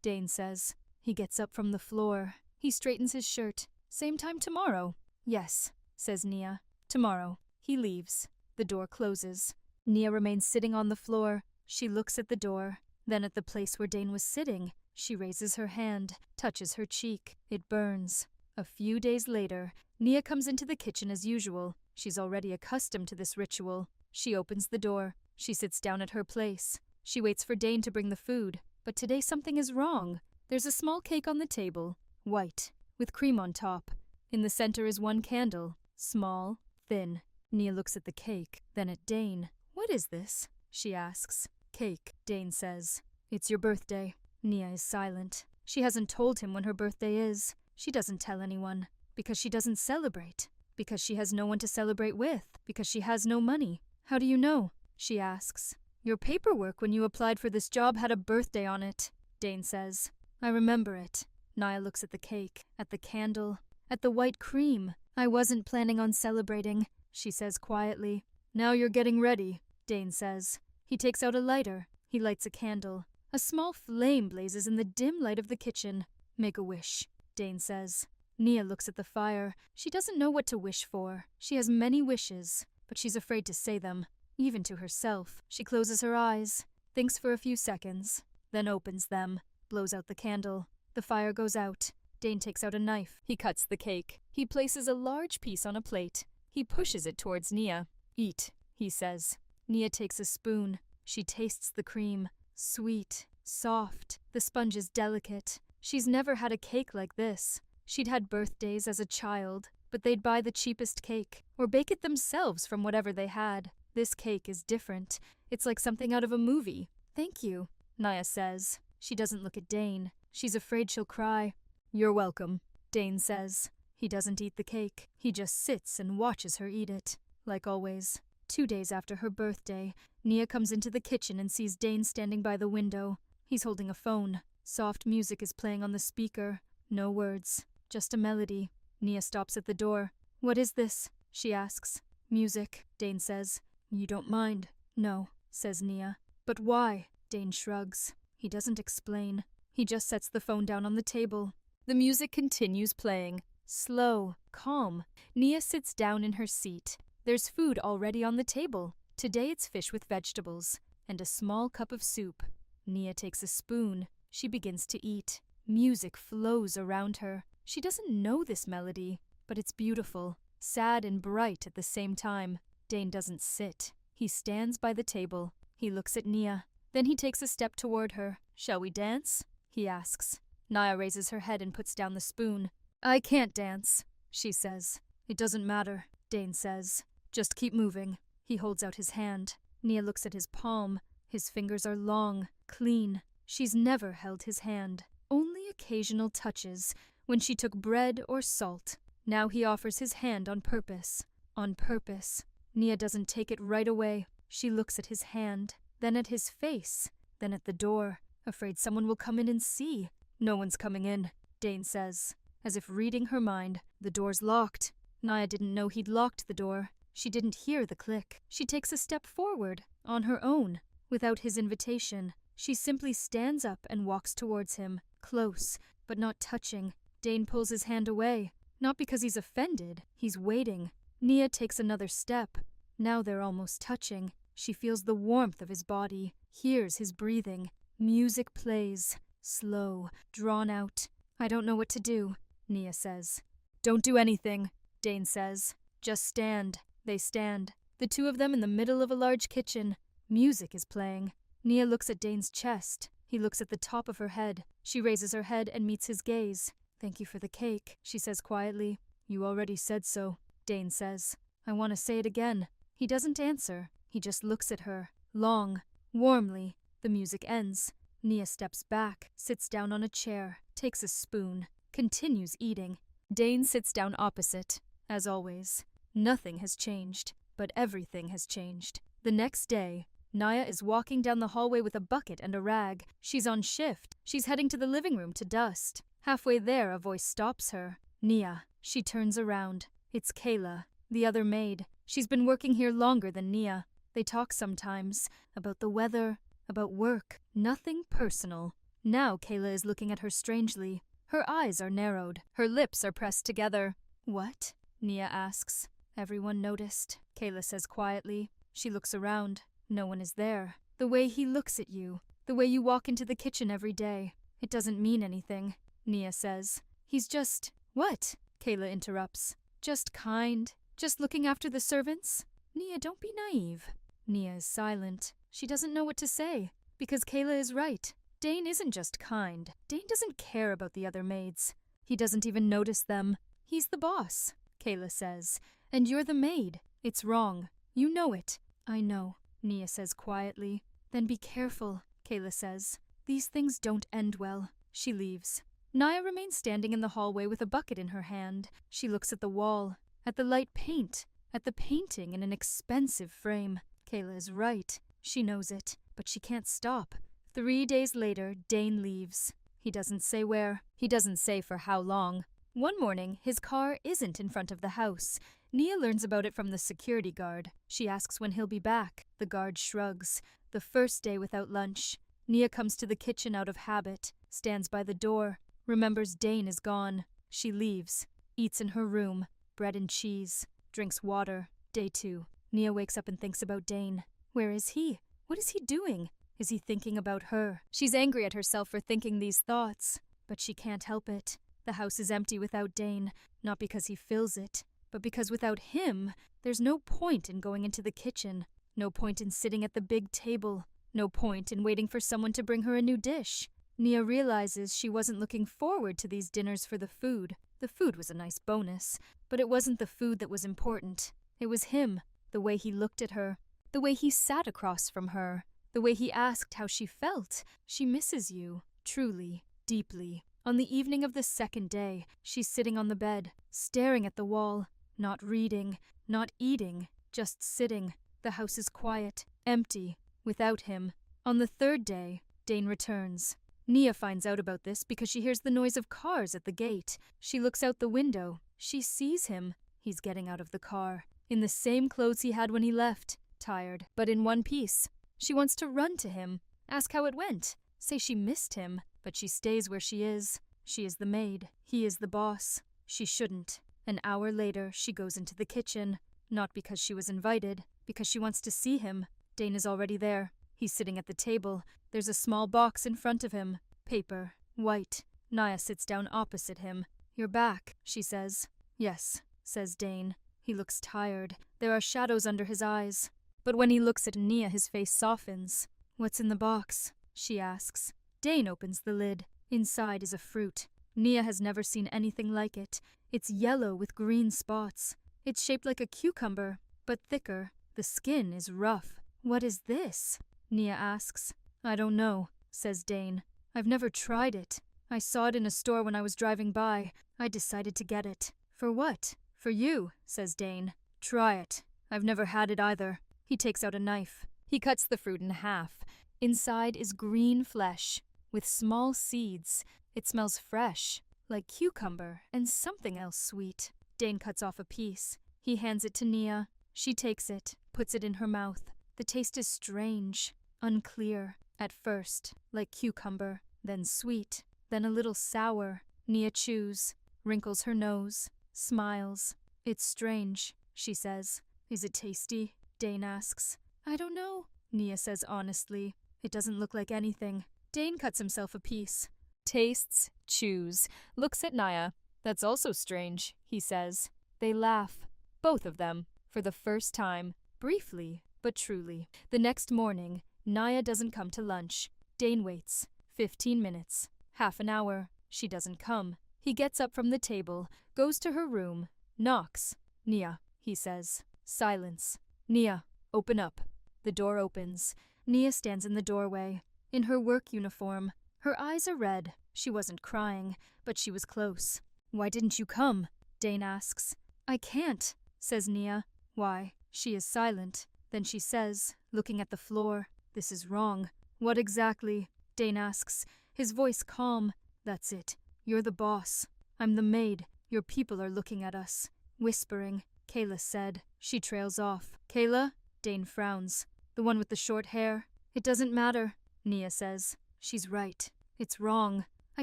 Dane says. He gets up from the floor. He straightens his shirt. Same time tomorrow? Yes, says Nia. Tomorrow. He leaves. The door closes. Nia remains sitting on the floor. She looks at the door, then at the place where Dane was sitting. She raises her hand, touches her cheek. It burns. A few days later, Nia comes into the kitchen as usual. She's already accustomed to this ritual. She opens the door. She sits down at her place. She waits for Dane to bring the food. But today something is wrong. There's a small cake on the table, white, with cream on top. In the center is one candle, small, thin. Nia looks at the cake, then at Dane. What is this? She asks. Cake, Dane says. It's your birthday. Nia is silent. She hasn't told him when her birthday is. She doesn't tell anyone. Because she doesn't celebrate. Because she has no one to celebrate with. Because she has no money. How do you know? She asks. Your paperwork when you applied for this job had a birthday on it, Dane says. I remember it. Nia looks at the cake, at the candle, at the white cream. I wasn't planning on celebrating, she says quietly. Now you're getting ready, Dane says. He takes out a lighter. He lights a candle. A small flame blazes in the dim light of the kitchen. Make a wish, Dane says. Nia looks at the fire. She doesn't know what to wish for. She has many wishes, but she's afraid to say them, even to herself. She closes her eyes, thinks for a few seconds, then opens them, blows out the candle. The fire goes out. Dane takes out a knife. He cuts the cake. He places a large piece on a plate. He pushes it towards Nia. Eat, he says. Nia takes a spoon. She tastes the cream. Sweet, soft. The sponge is delicate. She's never had a cake like this. She'd had birthdays as a child, but they'd buy the cheapest cake, or bake it themselves from whatever they had. This cake is different. It's like something out of a movie. Thank you, Naya says. She doesn't look at Dane. She's afraid she'll cry. You're welcome, Dane says. He doesn't eat the cake. He just sits and watches her eat it. Like always. 2 days after her birthday, Nia comes into the kitchen and sees Dane standing by the window. He's holding a phone. Soft music is playing on the speaker. No words, just a melody. Nia stops at the door. What is this? She asks. Music, Dane says. You don't mind? No, says Nia. But why? Dane shrugs. He doesn't explain. He just sets the phone down on the table. The music continues playing. Slow, calm. Nia sits down in her seat. There's food already on the table. Today it's fish with vegetables and a small cup of soup. Nia takes a spoon. She begins to eat. Music flows around her. She doesn't know this melody, but it's beautiful, sad and bright at the same time. Dane doesn't sit. He stands by the table. He looks at Nia. Then he takes a step toward her. Shall we dance? He asks. Nia raises her head and puts down the spoon. I can't dance, she says. It doesn't matter, Dane says. Just keep moving. He holds out his hand. Nia looks at his palm. His fingers are long, clean. She's never held his hand. Only occasional touches, when she took bread or salt. Now he offers his hand on purpose. On purpose. Nia doesn't take it right away. She looks at his hand, then at his face, then at the door, afraid someone will come in and see. No one's coming in, Dane says, as if reading her mind. The door's locked. Nia didn't know he'd locked the door. She didn't hear the click. She takes a step forward, on her own, without his invitation. She simply stands up and walks towards him, close, but not touching. Dane pulls his hand away, not because he's offended. He's waiting. Nia takes another step. Now they're almost touching. She feels the warmth of his body, hears his breathing. Music plays, slow, drawn out. I don't know what to do, Nia says. Don't do anything, Dane says. Just stand. They stand. The two of them in the middle of a large kitchen. Music is playing. Nia looks at Dane's chest. He looks at the top of her head. She raises her head and meets his gaze. Thank you for the cake, she says quietly. You already said so, Dane says. I want to say it again. He doesn't answer. He just looks at her, long, warmly. The music ends. Nia steps back, sits down on a chair, takes a spoon, continues eating. Dane sits down opposite, as always. Nothing has changed, but everything has changed. The next day, Nia is walking down the hallway with a bucket and a rag. She's on shift. She's heading to the living room to dust. Halfway there, a voice stops her. Nia. She turns around. It's Kayla, the other maid. She's been working here longer than Nia. They talk sometimes, about the weather, about work, nothing personal. Now Kayla is looking at her strangely. Her eyes are narrowed. Her lips are pressed together. What? Nia asks. Everyone noticed, Kayla says quietly. She looks around. No one is there. The way he looks at you, the way you walk into the kitchen every day. It doesn't mean anything, Nia says. He's just... What? Kayla interrupts. Just kind. Just looking after the servants? Nia, don't be naive. Nia is silent. She doesn't know what to say, because Kayla is right. Dane isn't just kind. Dane doesn't care about the other maids. He doesn't even notice them. He's the boss, Kayla says. And you're the maid. It's wrong. You know it. I know, Nia says quietly. Then be careful, Kayla says. These things don't end well. She leaves. Nia remains standing in the hallway with a bucket in her hand. She looks at the wall, at the light paint, at the painting in an expensive frame. Kayla is right. She knows it, but she can't stop. 3 days later, Dane leaves. He doesn't say where. He doesn't say for how long. One morning, his car isn't in front of the house. Nia learns about it from the security guard. She asks when he'll be back. The guard shrugs. The first day without lunch. Nia comes to the kitchen out of habit, stands by the door, remembers Dane is gone. She leaves, eats in her room, bread and cheese, drinks water. Day 2. Nia wakes up and thinks about Dane. Where is he? What is he doing? Is he thinking about her? She's angry at herself for thinking these thoughts, but she can't help it. The house is empty without Dane, not because he fills it, but because without him, there's no point in going into the kitchen, no point in sitting at the big table, no point in waiting for someone to bring her a new dish. Nia realizes she wasn't looking forward to these dinners for the food. The food was a nice bonus, but it wasn't the food that was important. It was him, the way he looked at her, the way he sat across from her, The way he asked how she felt. She misses you, truly, deeply. On the evening of the second day, she's sitting on the bed, staring at the wall, not reading, not eating, just sitting. The house is quiet, empty, without him. On the third day, Dane returns. Nia finds out about this because she hears the noise of cars at the gate. She looks out the window. She sees him. He's getting out of the car, in the same clothes he had when he left, tired, but in one piece. She wants to run to him, ask how it went, say she missed him, but she stays where she is. She is the maid. He is the boss. She shouldn't. An hour later, she goes into the kitchen. Not because she was invited, because she wants to see him. Dane is already there. He's sitting at the table. There's a small box in front of him. Paper. White. Nia sits down opposite him. "You're back," she says. "Yes," says Dane. He looks tired. There are shadows under his eyes. But when he looks at Nia, his face softens. "What's in the box?" she asks. Dane opens the lid. Inside is a fruit. Nia has never seen anything like it. It's yellow with green spots. It's shaped like a cucumber, but thicker. The skin is rough. "What is this?" Nia asks. "I don't know," says Dane. "I've never tried it. I saw it in a store when I was driving by. I decided to get it." "For what?" "For you," says Dane. "Try it. I've never had it either." He takes out a knife. He cuts the fruit in half. Inside is green flesh, with small seeds. It smells fresh, like cucumber and something else sweet. Dane cuts off a piece. He hands it to Nia. She takes it, puts it in her mouth. The taste is strange, unclear. At first, like cucumber, then sweet, then a little sour. Nia chews, wrinkles her nose, smiles. "It's strange," she says. "Is it tasty?" Dane asks. "I don't know," Nia says honestly. "It doesn't look like anything." Dane cuts himself a piece. Tastes, chews, looks at Nia. "That's also strange," he says. They laugh, both of them, for the first time, briefly, but truly. The next morning, Nia doesn't come to lunch. Dane waits. 15 minutes. Half an hour. She doesn't come. He gets up from the table, goes to her room, knocks. "Nia," he says. Silence. "Nia, open up." The door opens. Nia stands in the doorway, in her work uniform. Her eyes are red. She wasn't crying, but she was close. "Why didn't you come?" Dane asks. "I can't," says Nia. "Why?" She is silent. Then she says, looking at the floor, "This is wrong." "What exactly?" Dane asks, his voice calm. "That's it. You're the boss. I'm the maid. Your people are looking at us." Whispering, Kayla said. She trails off. "Kayla?" Dane frowns. "The one with the short hair?" "It doesn't matter," Nia says. "She's right. It's wrong. I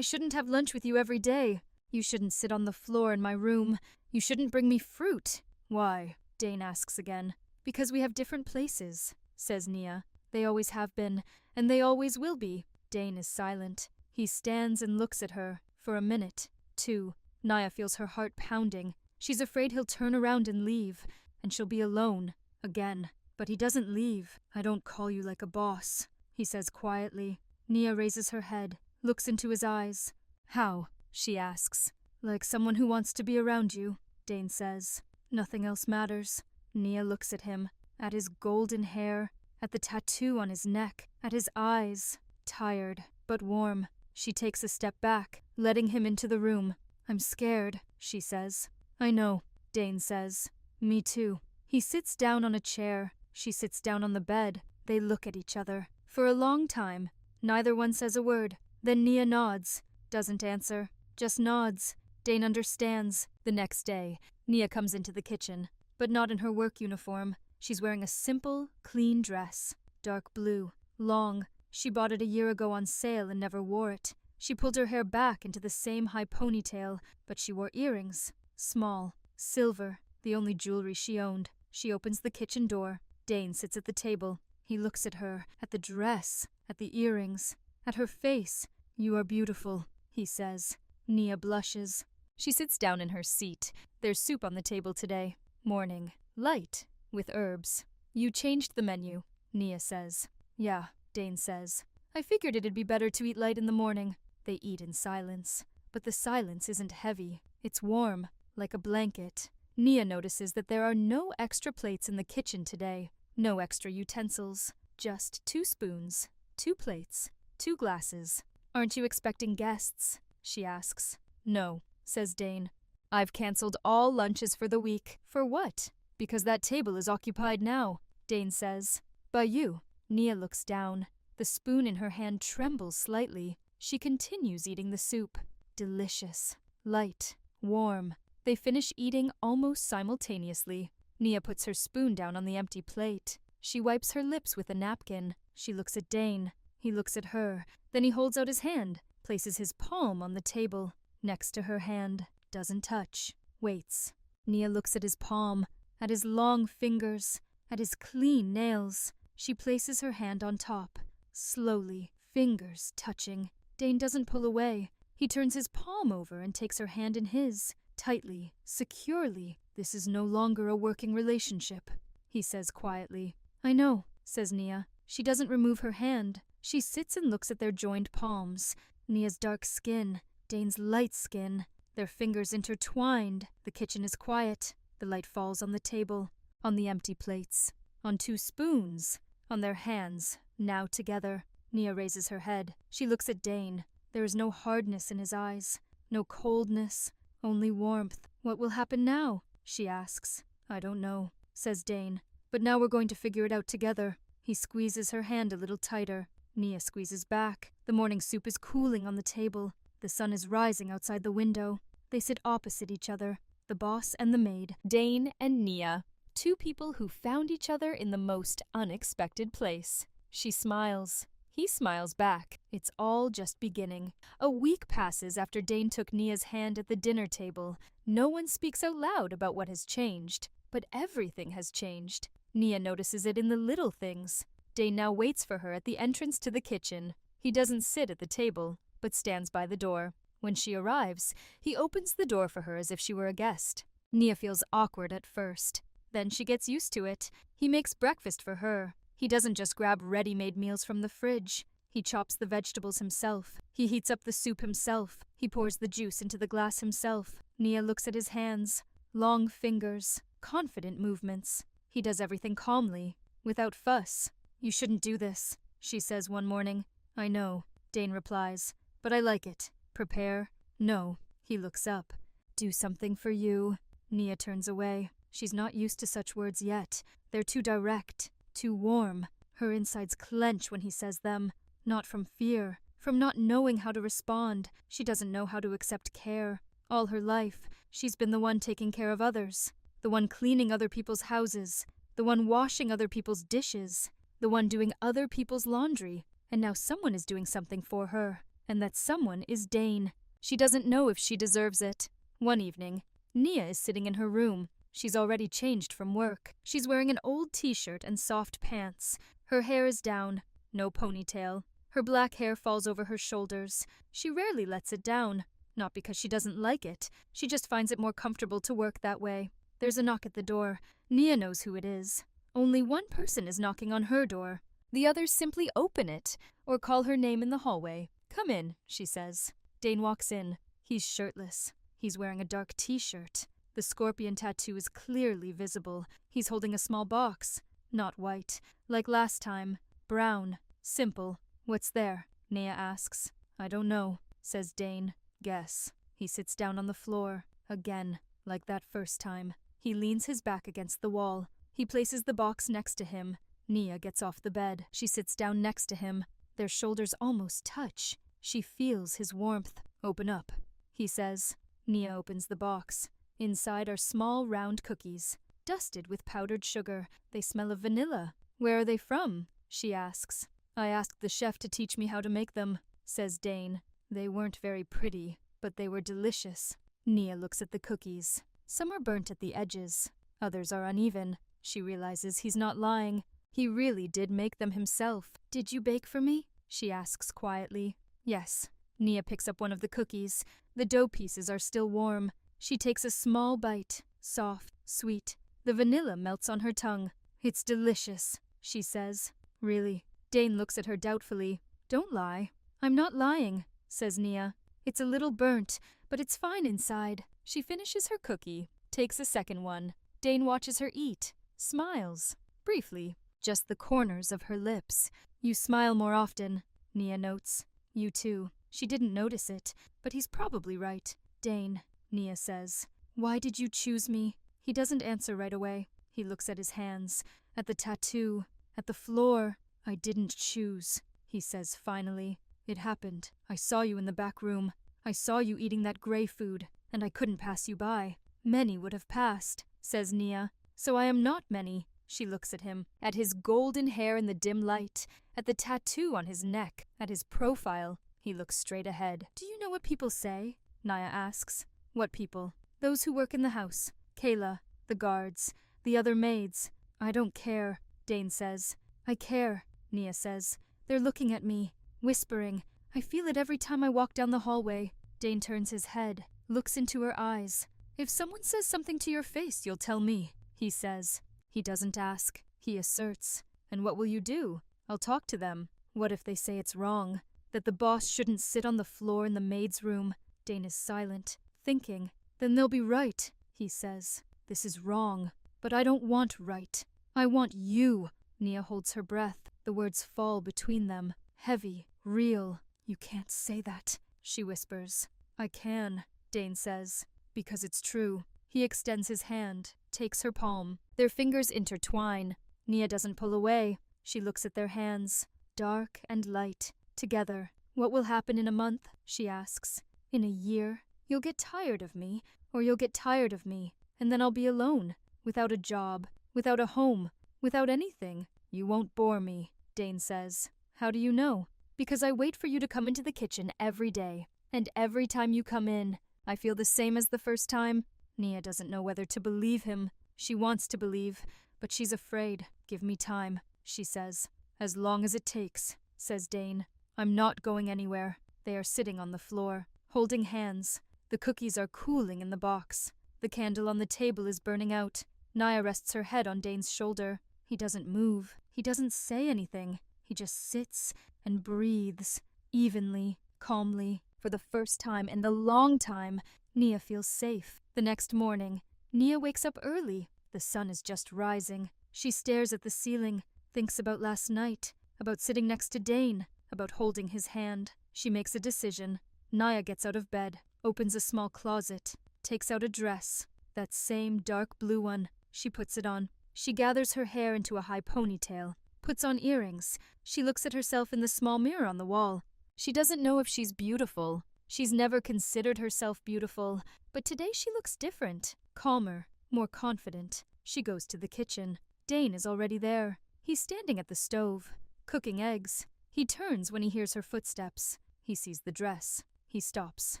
shouldn't have lunch with you every day. You shouldn't sit on the floor in my room. You shouldn't bring me fruit." "Why?" Dane asks again. "Because we have different places," says Nia. "They always have been, and they always will be." Dane is silent. He stands and looks at her, for a minute, 2. Nia feels her heart pounding. She's afraid he'll turn around and leave, and she'll be alone, again. But he doesn't leave. "I don't call you like a boss," he says quietly. Nia raises her head, looks into his eyes. "How?" she asks. "Like someone who wants to be around you," Dane says. "Nothing else matters." Nia looks at him, at his golden hair, at the tattoo on his neck, at his eyes. Tired, but warm. She takes a step back, letting him into the room. "I'm scared," she says. "I know," Dane says. "Me too." He sits down on a chair. She sits down on the bed. They look at each other. For a long time, neither one says a word. Then Nia nods. Doesn't answer. Just nods. Dane understands. The next day, Nia comes into the kitchen, but not in her work uniform. She's wearing a simple, clean dress. Dark blue. Long. She bought it a year ago on sale and never wore it. She pulled her hair back into the same high ponytail, but she wore earrings. Small. Silver. The only jewelry she owned. She opens the kitchen door. Dane sits at the table. He looks at her, at the dress, at the earrings, at her face. "You are beautiful," he says. Nia blushes. She sits down in her seat. There's soup on the table today. Morning. Light, with herbs. "You changed the menu," Nia says. "Yeah," Dane says. "I figured it'd be better to eat light in the morning." They eat in silence. But the silence isn't heavy. It's warm, like a blanket. Nia notices that there are no extra plates in the kitchen today. No extra utensils. Just 2 spoons, 2 plates, 2 glasses. Aren't you expecting guests? She asks. No, says Dane. I've cancelled all lunches for the week. For what? Because that table is occupied now, Dane says. By you. Nia looks down. The spoon in her hand trembles slightly. She continues eating the soup. Delicious. Light. Warm. They finish eating almost simultaneously. Nia puts her spoon down on the empty plate. She wipes her lips with a napkin. She looks at Dane. He looks at her. Then he holds out his hand, places his palm on the table, next to her hand. Doesn't touch. Waits. Nia looks at his palm, at his long fingers, at his clean nails. She places her hand on top. Slowly, fingers touching. Dane doesn't pull away. He turns his palm over and takes her hand in his. Tightly, securely. This is no longer a working relationship, he says quietly. I know, says Nia. She doesn't remove her hand. She sits and looks at their joined palms. Nia's dark skin, Dane's light skin. Their fingers intertwined. The kitchen is quiet. The light falls on the table, on the empty plates, on 2 spoons, on their hands, now together. Nia raises her head. She looks at Dane. There is no hardness in his eyes, no coldness, only warmth. What will happen now? She asks. I don't know, says Dane. But now we're going to figure it out together. He squeezes her hand a little tighter. Nia squeezes back. The morning soup is cooling on the table. The sun is rising outside the window. They sit opposite each other, the boss and the maid. Dane and Nia, 2 people who found each other in the most unexpected place. She smiles. He smiles back. It's all just beginning. A week passes after Dane took Nia's hand at the dinner table. No one speaks out loud about what has changed, but everything has changed. Nia notices it in the little things. Dane now waits for her at the entrance to the kitchen. He doesn't sit at the table, but stands by the door. When she arrives, he opens the door for her as if she were a guest. Nia feels awkward at first. Then she gets used to it. He makes breakfast for her. He doesn't just grab ready-made meals from the fridge. He chops the vegetables himself. He heats up the soup himself. He pours the juice into the glass himself. Nia looks at his hands. Long fingers. Confident movements. He does everything calmly, without fuss. You shouldn't do this, she says one morning. I know, Dane replies, but I like it. Prepare? No. He looks up. Do something for you. Nia turns away. She's not used to such words yet. They're too direct, too warm. Her insides clench when he says them. Not from fear, from not knowing how to respond. She doesn't know how to accept care. All her life, she's been the one taking care of others. The one cleaning other people's houses. The one washing other people's dishes. The one doing other people's laundry. And now someone is doing something for her. And that someone is Dane. She doesn't know if she deserves it. One evening, Nia is sitting in her room. She's already changed from work. She's wearing an old t-shirt and soft pants. Her hair is down, no ponytail. Her black hair falls over her shoulders. She rarely lets it down. Not because she doesn't like it. She just finds it more comfortable to work that way. There's a knock at the door. Nia knows who it is. Only one person is knocking on her door. The others simply open it, or call her name in the hallway. Come in, she says. Dane walks in. He's shirtless. He's wearing a dark t-shirt. The scorpion tattoo is clearly visible. He's holding a small box. Not white. Like last time. Brown. Simple. What's there? Nia asks. I don't know, says Dane. Guess. He sits down on the floor. Again. Like that first time. He leans his back against the wall. He places the box next to him. Nia gets off the bed. She sits down next to him. Their shoulders almost touch. She feels his warmth. Open up, he says. Nia opens the box. Inside are small round cookies, dusted with powdered sugar. They smell of vanilla. Where are they from? She asks. I asked the chef to teach me how to make them, says Dane. They weren't very pretty, but they were delicious. Nia looks at the cookies. Some are burnt at the edges. Others are uneven. She realizes he's not lying. He really did make them himself. Did you bake for me? She asks quietly. Yes. Nia picks up one of the cookies. The dough pieces are still warm. She takes a small bite. Soft, sweet. The vanilla melts on her tongue. It's delicious, she says. Really? Dane looks at her doubtfully. Don't lie. I'm not lying, says Nia. It's a little burnt, but it's fine inside. She finishes her cookie, takes a second one. Dane watches her eat, smiles. Briefly. just the corners of her lips. You smile more often, Nia notes. You too. She didn't notice it, but he's probably right. Dane, Nia says. Why did you choose me? He doesn't answer right away. He looks at his hands, at the tattoo, at the floor. I didn't choose, he says finally. It happened. I saw you in the back room. I saw you eating that gray food, and I couldn't pass you by. Many would have passed, says Nia. So I am not many. She looks at him, at his golden hair in the dim light, at the tattoo on his neck, at his profile. He looks straight ahead. Do you know what people say? Nia asks. What people? Those who work in the house. Kayla, the guards, the other maids. I don't care, Dane says. I care, Nia says. They're looking at me, whispering. I feel it every time I walk down the hallway. Dane turns his head, looks into her eyes. If someone says something to your face, you'll tell me, he says. He doesn't ask. He asserts. And what will you do? I'll talk to them. What if they say it's wrong? That the boss shouldn't sit on the floor in the maid's room? Dane is silent, thinking. Then they'll be right, he says. This is wrong. But I don't want right. I want you. Nia holds her breath. The words fall between them. Heavy, real. You can't say that, she whispers. I can, Dane says. Because it's true. He extends his hand, takes her palm. Their fingers intertwine. Nia doesn't pull away. She looks at their hands, dark and light, together. What will happen in a month? She asks. In a year? You'll get tired of me, or you'll get tired of me, and then I'll be alone, without a job, without a home, without anything. You won't bore me, Dane says. How do you know? Because I wait for you to come into the kitchen every day, and every time you come in, I feel the same as the first time. Nia doesn't know whether to believe him. She wants to believe, but she's afraid. Give me time, she says. As long as it takes, says Dane. I'm not going anywhere. They are sitting on the floor, holding hands. The cookies are cooling in the box. The candle on the table is burning out. Nia rests her head on Dane's shoulder. He doesn't move. He doesn't say anything. He just sits and breathes, evenly, calmly. For the first time in a long time, Nia feels safe. The next morning, Nia wakes up early. The sun is just rising. She stares at the ceiling, thinks about last night, about sitting next to Dane, about holding his hand. She makes a decision. Nia gets out of bed, opens a small closet, takes out a dress, that same dark blue one. She puts it on. She gathers her hair into a high ponytail, puts on earrings. She looks at herself in the small mirror on the wall. She doesn't know if she's beautiful. She's never considered herself beautiful, but today she looks different, calmer, more confident. She goes to the kitchen. Dane is already there. He's standing at the stove, cooking eggs. He turns when he hears her footsteps. He sees the dress. He stops.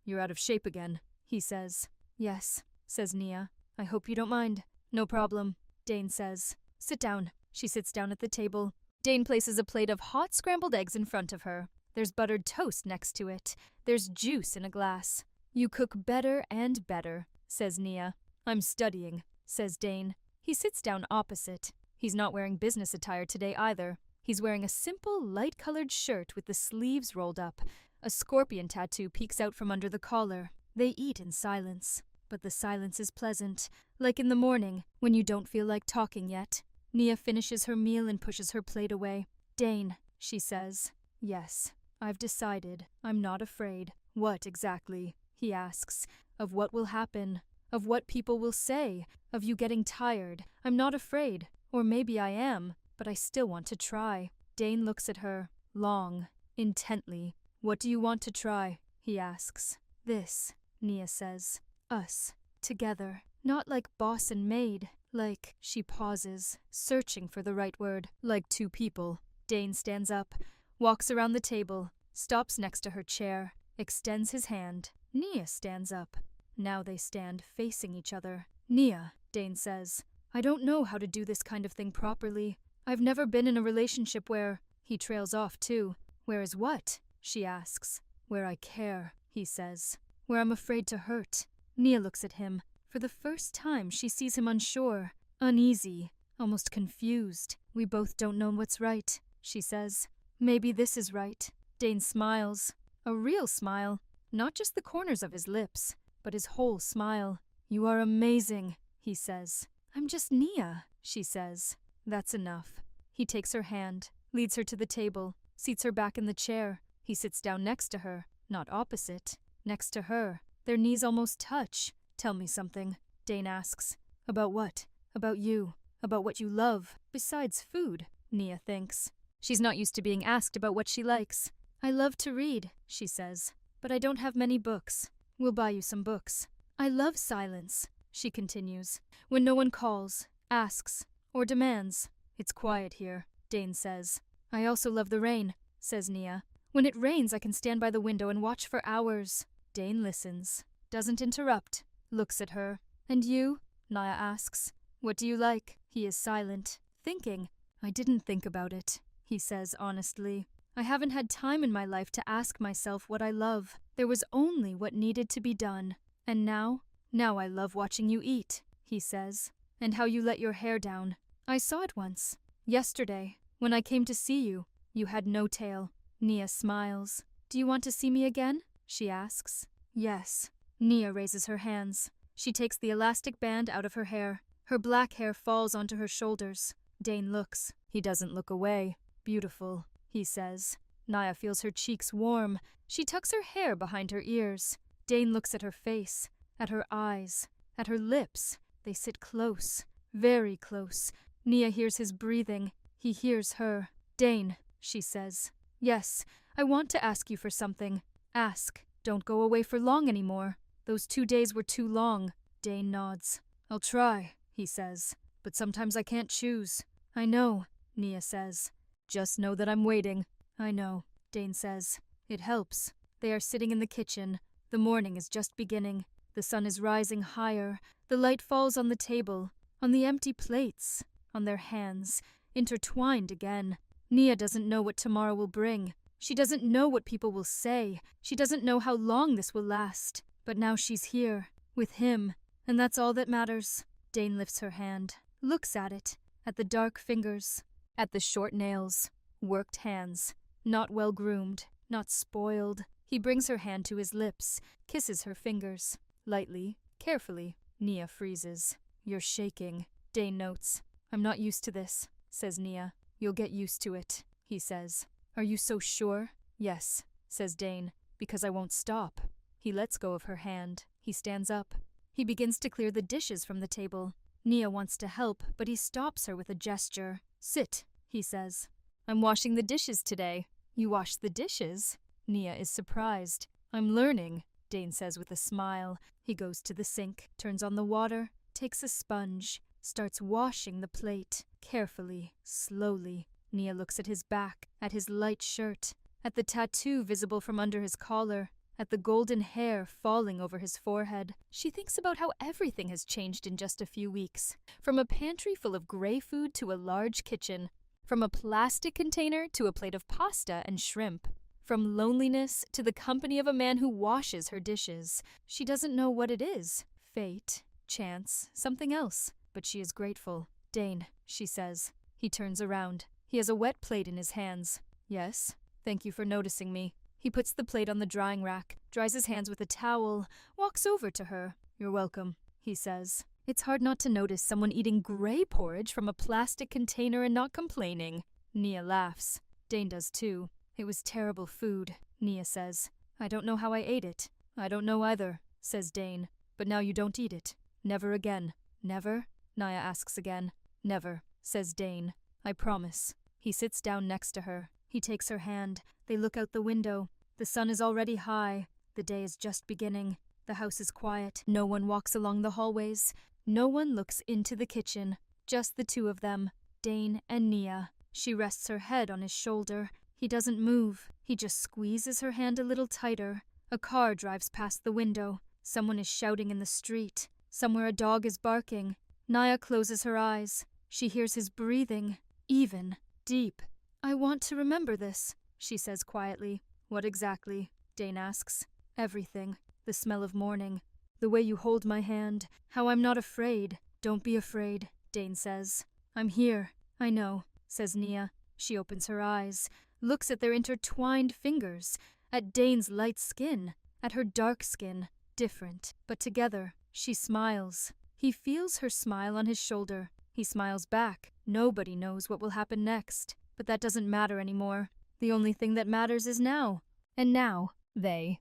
You're out of shape again, he says. Yes, says Nia. I hope you don't mind. No problem, Dane says. Sit down. She sits down at the table. Dane places a plate of hot scrambled eggs in front of her. There's buttered toast next to it. There's juice in a glass. You cook better and better, says Nia. I'm studying, says Dane. He sits down opposite. He's not wearing business attire today either. He's wearing a simple, light-colored shirt with the sleeves rolled up. A scorpion tattoo peeks out from under the collar. They eat in silence. But the silence is pleasant, like in the morning, when you don't feel like talking yet. Nia finishes her meal and pushes her plate away. Dane, she says. Yes, I've decided. I'm not afraid. What exactly? He asks. Of what will happen. Of what people will say. Of you getting tired. I'm not afraid. Or maybe I am, but I still want to try. Dane looks at her, long, intently. What do you want to try? He asks. This, Nia says. Us. Together. Not like boss and maid. Like, she pauses, searching for the right word. Like two people. Dane stands up, walks around the table, stops next to her chair, extends his hand. Nia stands up. Now they stand facing each other. Nia, Dane says, I don't know how to do this kind of thing properly. I've never been in a relationship where... He trails off too. Where is what? She asks. Where I care, he says. Where I'm afraid to hurt. Nia looks at him. For the first time she sees him unsure, uneasy, almost confused. We both don't know what's right, she says. Maybe this is right. Dane smiles. A real smile. Not just the corners of his lips, but his whole smile. You are amazing, he says. I'm just Nia, she says. That's enough. He takes her hand, leads her to the table, seats her back in the chair. He sits down next to her, not opposite, next to her. Their knees almost touch. Tell me something, Dane asks. About what? About you. About what you love. Besides food, Nia thinks. She's not used to being asked about what she likes. I love to read, she says, but I don't have many books. We'll buy you some books. I love silence, she continues, when no one calls, asks, or demands. It's quiet here, Dane says. I also love the rain, says Nia. When it rains, I can stand by the window and watch for hours. Dane listens, doesn't interrupt, looks at her. And you? Nia asks. What do you like? He is silent, thinking. I didn't think about it, he says honestly. I haven't had time in my life to ask myself what I love. There was only what needed to be done. And now I love watching you eat, he says. And how you let your hair down. I saw it once. Yesterday, when I came to see you. You had no tail. Nia smiles. Do you want to see me again? She asks. Yes. Nia raises her hands. She takes the elastic band out of her hair. Her black hair falls onto her shoulders. Dane looks. He doesn't look away. Beautiful, he says. Nia feels her cheeks warm. She tucks her hair behind her ears. Dane looks at her face, at her eyes, at her lips. They sit close, very close. Nia hears his breathing. He hears her. Dane, she says. Yes, I want to ask you for something. Ask. Don't go away for long anymore. Those 2 days were too long. Dane nods. I'll try, he says. But sometimes I can't choose. I know, Nia says. Just know that I'm waiting. I know, Dane says. It helps. They are sitting in the kitchen. The morning is just beginning. The sun is rising higher. The light falls on the table, on the empty plates, on their hands, intertwined again. Nia doesn't know what tomorrow will bring. She doesn't know what people will say. She doesn't know how long this will last. But now she's here, with him, and that's all that matters. Dane lifts her hand, looks at it, at the dark fingers, at the short nails, worked hands, not well groomed, not spoiled. He brings her hand to his lips, kisses her fingers, lightly, carefully. Nia freezes. You're shaking, Dane notes. I'm not used to this, says Nia. You'll get used to it, he says. Are you so sure? Yes, says Dane, because I won't stop. He lets go of her hand. He stands up. He begins to clear the dishes from the table. Nia wants to help, but he stops her with a gesture. Sit, he says. I'm washing the dishes today. You wash the dishes? Nia is surprised. I'm learning, Dane says with a smile. He goes to the sink, turns on the water, takes a sponge, starts washing the plate, carefully, slowly. Nia looks at his back, at his light shirt, at the tattoo visible from under his collar, at the golden hair falling over his forehead. She thinks about how everything has changed in just a few weeks. From a pantry full of gray food to a large kitchen. From a plastic container to a plate of pasta and shrimp. From loneliness to the company of a man who washes her dishes. She doesn't know what it is. Fate, chance, something else. But she is grateful. Dane, she says. He turns around. He has a wet plate in his hands. Yes, thank you for noticing me. He puts the plate on the drying rack, dries his hands with a towel, walks over to her. You're welcome, he says. It's hard not to notice someone eating gray porridge from a plastic container and not complaining. Nia laughs. Dane does too. It was terrible food, Nia says. I don't know how I ate it. I don't know either, says Dane. But now you don't eat it. Never again. Never? Nia asks again. Never, says Dane. I promise. He sits down next to her. He takes her hand. They look out the window. The sun is already high. The day is just beginning. The house is quiet. No one walks along the hallways. No one looks into the kitchen. Just the two of them, Dane and Nia. She rests her head on his shoulder. He doesn't move. He just squeezes her hand a little tighter. A car drives past the window. Someone is shouting in the street. Somewhere a dog is barking. Nia closes her eyes. She hears his breathing. Even. Deep. I want to remember this, she says quietly. What exactly? Dane asks. Everything. The smell of morning. The way you hold my hand. How I'm not afraid. Don't be afraid, Dane says. I'm here. I know, says Nia. She opens her eyes, looks at their intertwined fingers, at Dane's light skin, at her dark skin. Different, but together. She smiles. He feels her smile on his shoulder. He smiles back. Nobody knows what will happen next. But that doesn't matter anymore. The only thing that matters is now. And now, they